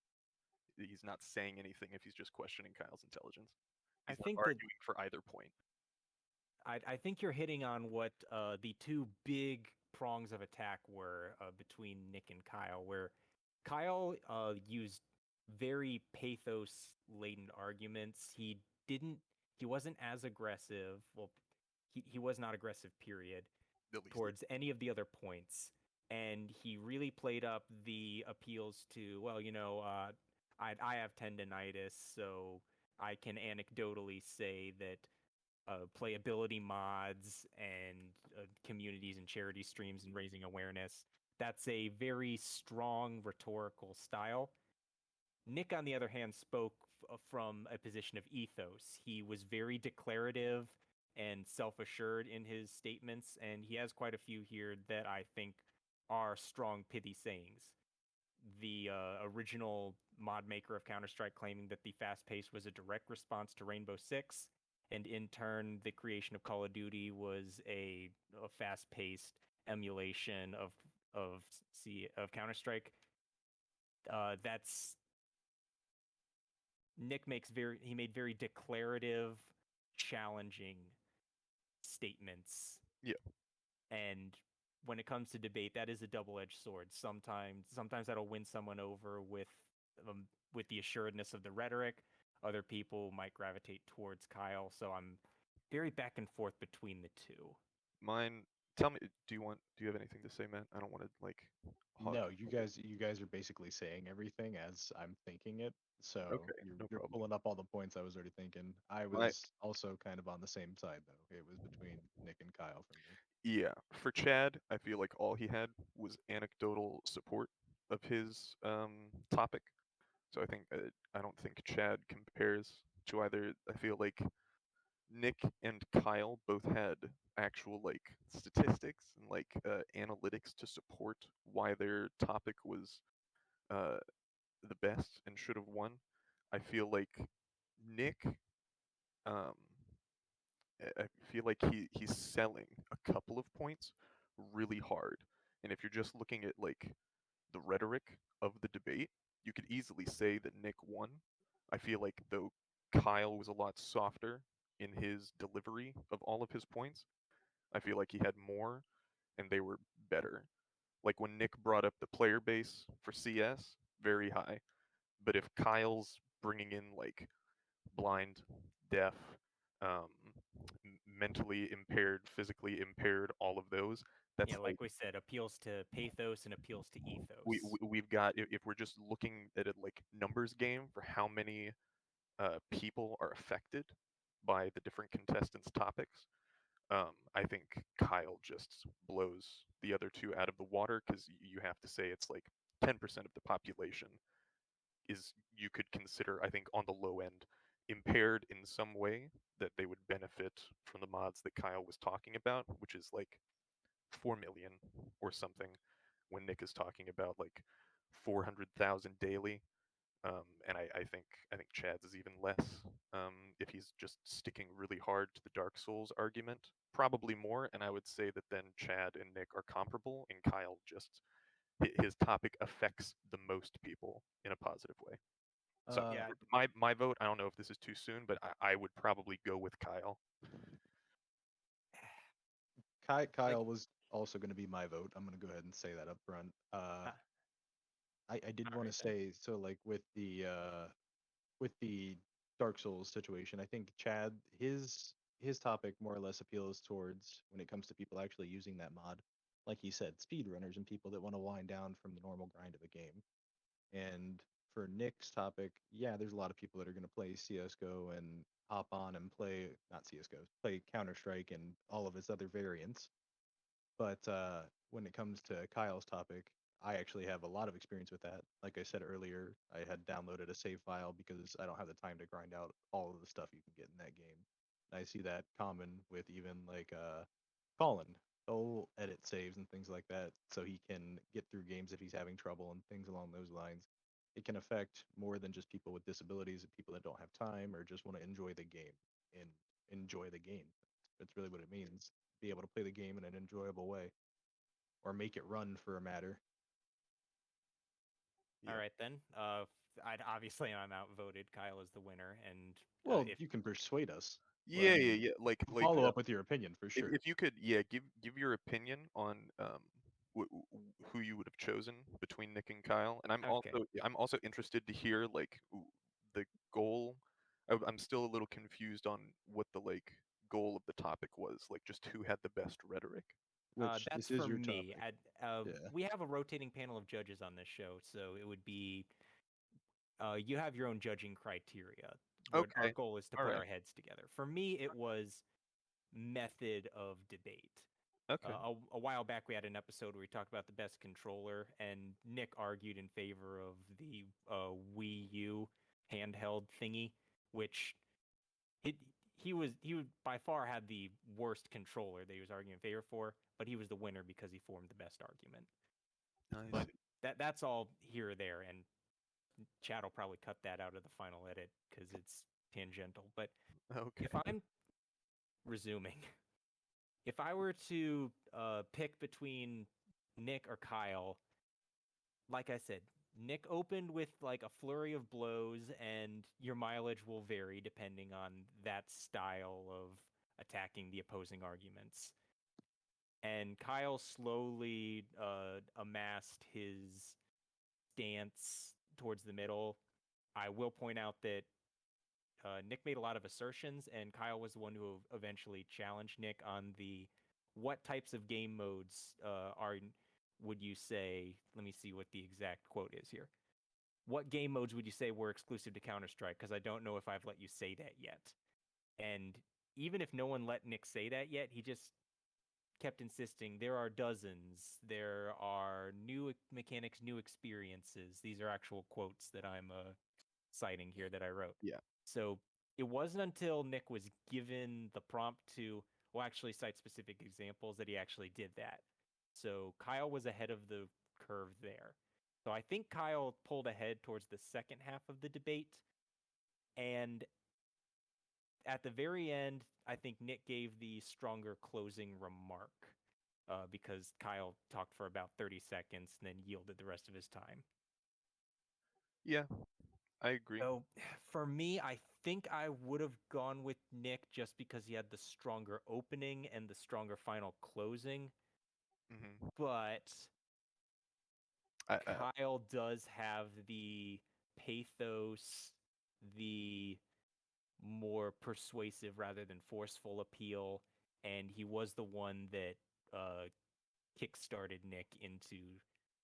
He's not saying anything if he's just questioning Kyle's intelligence. I He's not think that arguing for either point. I think you're hitting on what the two big prongs of attack were between Nick and Kyle, where Kyle used very pathos laden arguments. Didn't he wasn't as aggressive. Well, he was not aggressive, period, At least towards any of the other points. And he really played up the appeals to, well, I have tendonitis, so I can anecdotally say that playability mods and communities and charity streams and raising awareness, that's a very strong rhetorical style. Nick, on the other hand, spoke from a position of ethos. He was very declarative and self assured in his statements, and he has quite a few here that I think are strong, pithy sayings. The original mod maker of Counter Strike claiming that the fast pace was a direct response to Rainbow Six, and in turn, the creation of Call of Duty was a fast paced emulation of Counter Strike. That's Nick made very declarative, challenging statements. Yeah. And when it comes to debate, that is a double-edged sword. Sometimes that'll win someone over with the assuredness of the rhetoric. Other people might gravitate towards Kyle. So I'm very back and forth between the two. Mine. Tell me, do you have anything to say, Matt? I don't want to like hog. No, you guys are basically saying everything as I'm thinking it. So Okay, you're no you're problem. pulling up all the points I was already thinking. I My was also kind of on the same side though. It was between Nick and Kyle for me. Yeah, for Chad, I feel like all he had was anecdotal support of his topic. So I don't think Chad compares to either. I feel like Nick and Kyle both had actual like statistics and like analytics to support why their topic was uh, the best and should have won. I feel like Nick, um, I feel like he's selling a couple of points really hard, and if you're just looking at like the rhetoric of the debate, you could easily say that Nick won. I feel like though Kyle was a lot softer in his delivery of all of his points. I feel like he had more and they were better. Like when Nick brought up the player base for CS, very high. But if Kyle's bringing in like blind, deaf, um, mentally impaired, physically impaired, all of those, that's Yeah, like like we said, appeals to pathos and appeals to ethos. we've got if we're just looking at a like numbers game for how many people are affected by the different contestants' topics, I think Kyle just blows the other two out of the water because you have to say it's like 10% of the population is you could consider, I think, on the low end, impaired in some way that they would benefit from the mods that Kyle was talking about, which is like 4 million or something, when Nick is talking about like 400,000 daily. And I think Chad's is even less. If he's just sticking really hard to the Dark Souls argument, probably more. And I would say that then Chad and Nick are comparable, and Kyle just his topic affects the most people in a positive way. So Uh, Yeah, my vote, I don't know if this is too soon, but I would probably go with Kyle. like Kyle was also going to be my vote. I'm going to go ahead and say that up front. uh, I did all want right to then. say so like with the Dark Souls situation, I think Chad his topic more or less appeals towards when it comes to people actually using that mod. Like he said, speedrunners and people that want to wind down from the normal grind of a game. And for Nick's topic, yeah, there's a lot of people that are going to play CS:GO and hop on and play not CS:GO, play Counter Strike and all of its other variants. But when it comes to Kyle's topic, I actually have a lot of experience with that. Like I said earlier, I had downloaded a save file because I don't have the time to grind out all of the stuff you can get in that game. And I see that common with even like Colin. He'll edit saves and things like that so he can get through games if he's having trouble and things along those lines. It can affect more than just people with disabilities, people that don't have time or just want to enjoy the game and enjoy the game. That's really what it means. Be able to play the game in an enjoyable way or make it run for a matter. All Yeah. right then. Obviously I'm outvoted. Kyle is the winner, and Well, if you can persuade us, but I Yeah, yeah, mean, yeah. follow up with your opinion for sure. if you could, yeah, give your opinion on who you would have chosen between Nick and Kyle, and okay, I'm also interested to hear like the goal. I'm still a little confused on what the like goal of the topic was. Like, just who had the best rhetoric. Which That's this is for your me. topic. Yeah. We have a rotating panel of judges on this show, so it would be you have your own judging criteria. Our Okay. goal is to All put right. our heads together. For me, it was method of debate. Okay. A while back, we had an episode where we talked about the best controller, and Nick argued in favor of the Wii U handheld thingy, which it, he would by far had the worst controller that he was arguing in favor for, but he was the winner because he formed the best argument. I But see. that's all here or there, and Chad will probably cut that out of the final edit because it's tangential. But Okay. if I'm resuming, if I were to pick between Nick or Kyle, like I said, Nick opened with like a flurry of blows, and your mileage will vary depending on that style of attacking the opposing arguments. And Kyle slowly amassed his stance towards the middle. I will point out that Nick made a lot of assertions, and Kyle was the one who eventually challenged Nick on the what types of game modes would you say? Let me see what the exact quote is here. What game modes would you say were exclusive to Counter Strike? Because I don't know if I've let you say that yet. And even if no one let Nick say that yet, he just kept insisting there are dozens, there are new mechanics, new experiences. These are actual quotes that I'm citing here that I wrote. Yeah. So it wasn't until Nick was given the prompt to, well, actually cite specific examples that he actually did that. So Kyle was ahead of the curve there. So I think Kyle pulled ahead towards the second half of the debate. And at the very end, I think Nick gave the stronger closing remark because Kyle talked for about 30 seconds and then yielded the rest of his time. Yeah, I agree. So for me, I think I would have gone with Nick just because he had the stronger opening and the stronger final closing. Hmm. But I Kyle does have the pathos, the more persuasive rather than forceful appeal, and he was the one that kickstarted Nick into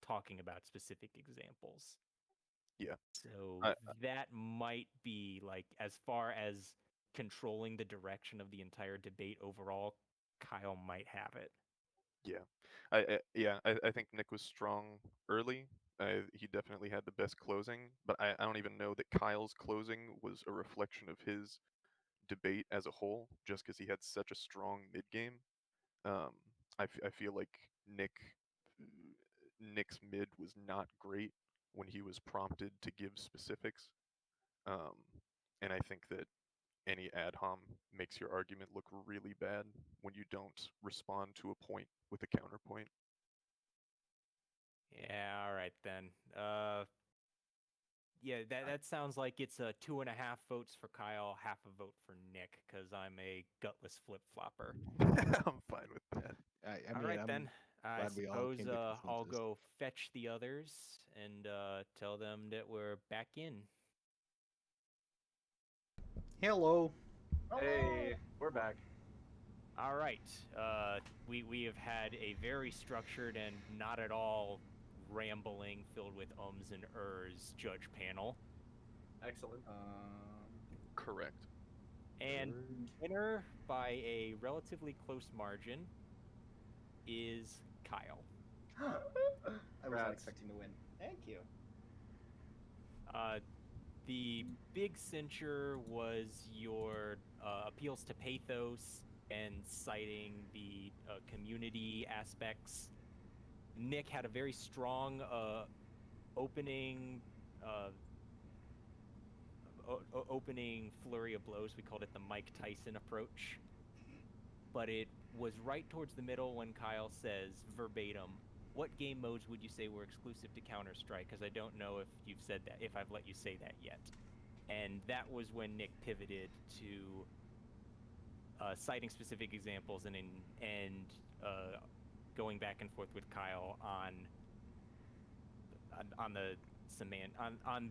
talking about specific examples. yeah. So I that might be like as far as controlling the direction of the entire debate overall, Kyle might have it. Yeah. I think Nick was strong early. He definitely had the best closing, but I don't even know that Kyle's closing was a reflection of his debate as a whole, just because he had such a strong mid game. Um, I feel like Nick's mid was not great when he was prompted to give specifics. Um, and I think that any ad hom makes your argument look really bad when you don't respond to a point with a counterpoint. Yeah, all right then. Yeah, that sounds like it's a 2.5 votes for Kyle, half a vote for Nick, because I'm a gutless flip flopper. I'm fine with that. I All mean, right I'm then. I glad we all suppose came to I'll consensus. go fetch the others and tell them that we're back in. Hello. Hey, we're back. All right. We have had a very structured and not at all rambling, filled with ums and ers judge panel. Excellent. Correct. And Sure. winner by a relatively close margin is Kyle. I was not Congrats. expecting to win. Thank you. The big cincher was your appeals to pathos and citing the community aspects. Nick had a very strong opening opening flurry of blows. We called it the Mike Tyson approach. But it was right towards the middle when Kyle says verbatim, what game modes would you say were exclusive to Counter-Strike? Because I don't know if you've said that, if I've let you say that yet. And that was when Nick pivoted to citing specific examples and going back and forth with Kyle on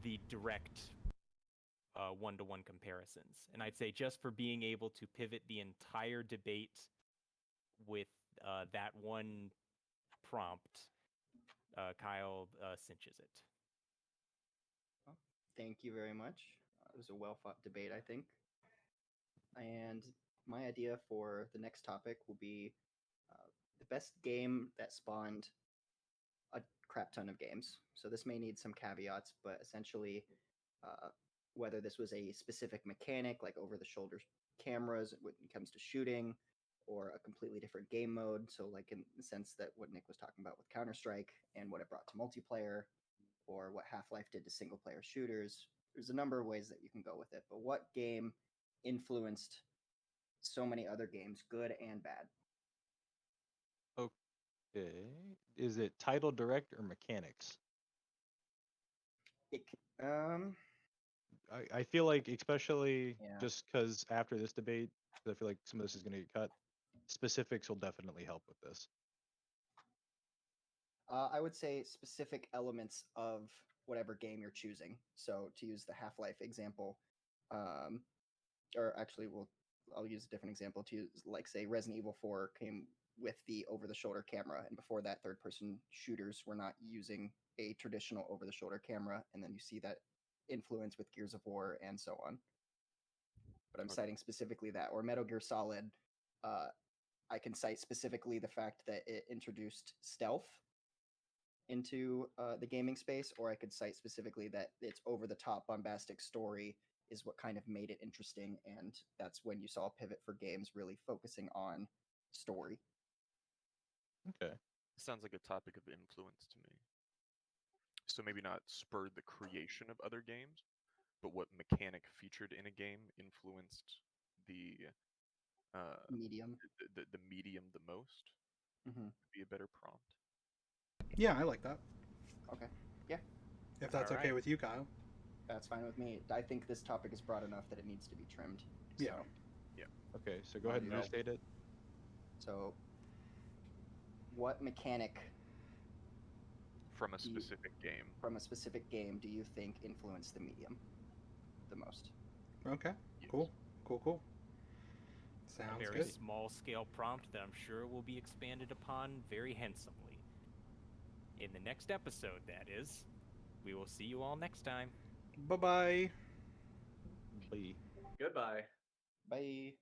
the direct one-to-one comparisons. And I'd say just for being able to pivot the entire debate with that one prompt, Kyle cinches it. Well, thank you very much. It was a well fought debate, I think. And my idea for the next topic will be the best game that spawned a crap ton of games. So this may need some caveats, but essentially, whether this was a specific mechanic like over the shoulder cameras when it comes to shooting, or a completely different game mode. So, like in the sense that what Nick was talking about with Counter Strike and what it brought to multiplayer, or what Half Life did to single player shooters. There's a number of ways that you can go with it. But what game influenced so many other games, good and bad? Okay. Is it title, direct, or mechanics? It, um, I feel like, especially Yeah. just because after this debate, 'cause I feel like some of this is going to get cut, specifics will definitely help with this. I would say specific elements of whatever game you're choosing. So to use the Half Life example, um, or actually, I'll use a different example to use, like say Resident Evil 4 came with the over-the-shoulder camera, and before that, third-person shooters were not using a traditional over-the-shoulder camera, and then you see that influence with Gears of War and so on. But I'm Okay. citing specifically that, or Metal Gear Solid. I can cite specifically the fact that it introduced stealth into the gaming space, or I could cite specifically that its over-the-top bombastic story is what kind of made it interesting, and that's when you saw a pivot for games really focusing on story. Okay. Sounds like a topic of influence to me. So maybe not spurred the creation of other games, but what mechanic featured in a game influenced the Medium. the medium the most. Mm-hmm. Would be a better prompt. Yeah, I like that. Okay. Yeah, If that's All okay right. with you, Kyle. that's fine with me. I think this topic is broad enough that it needs to be trimmed. Yeah. Okay, so go ahead and No. restate it. So, what mechanic From a Do you- specific game. from a specific game do you think influenced the medium the most? Okay. Yes. Cool. Cool. A Sounds very good. small scale prompt that I'm sure will be expanded upon very handsomely. In the next episode, that is. We will see you all next time. Bye-bye. Bye. Goodbye. Bye.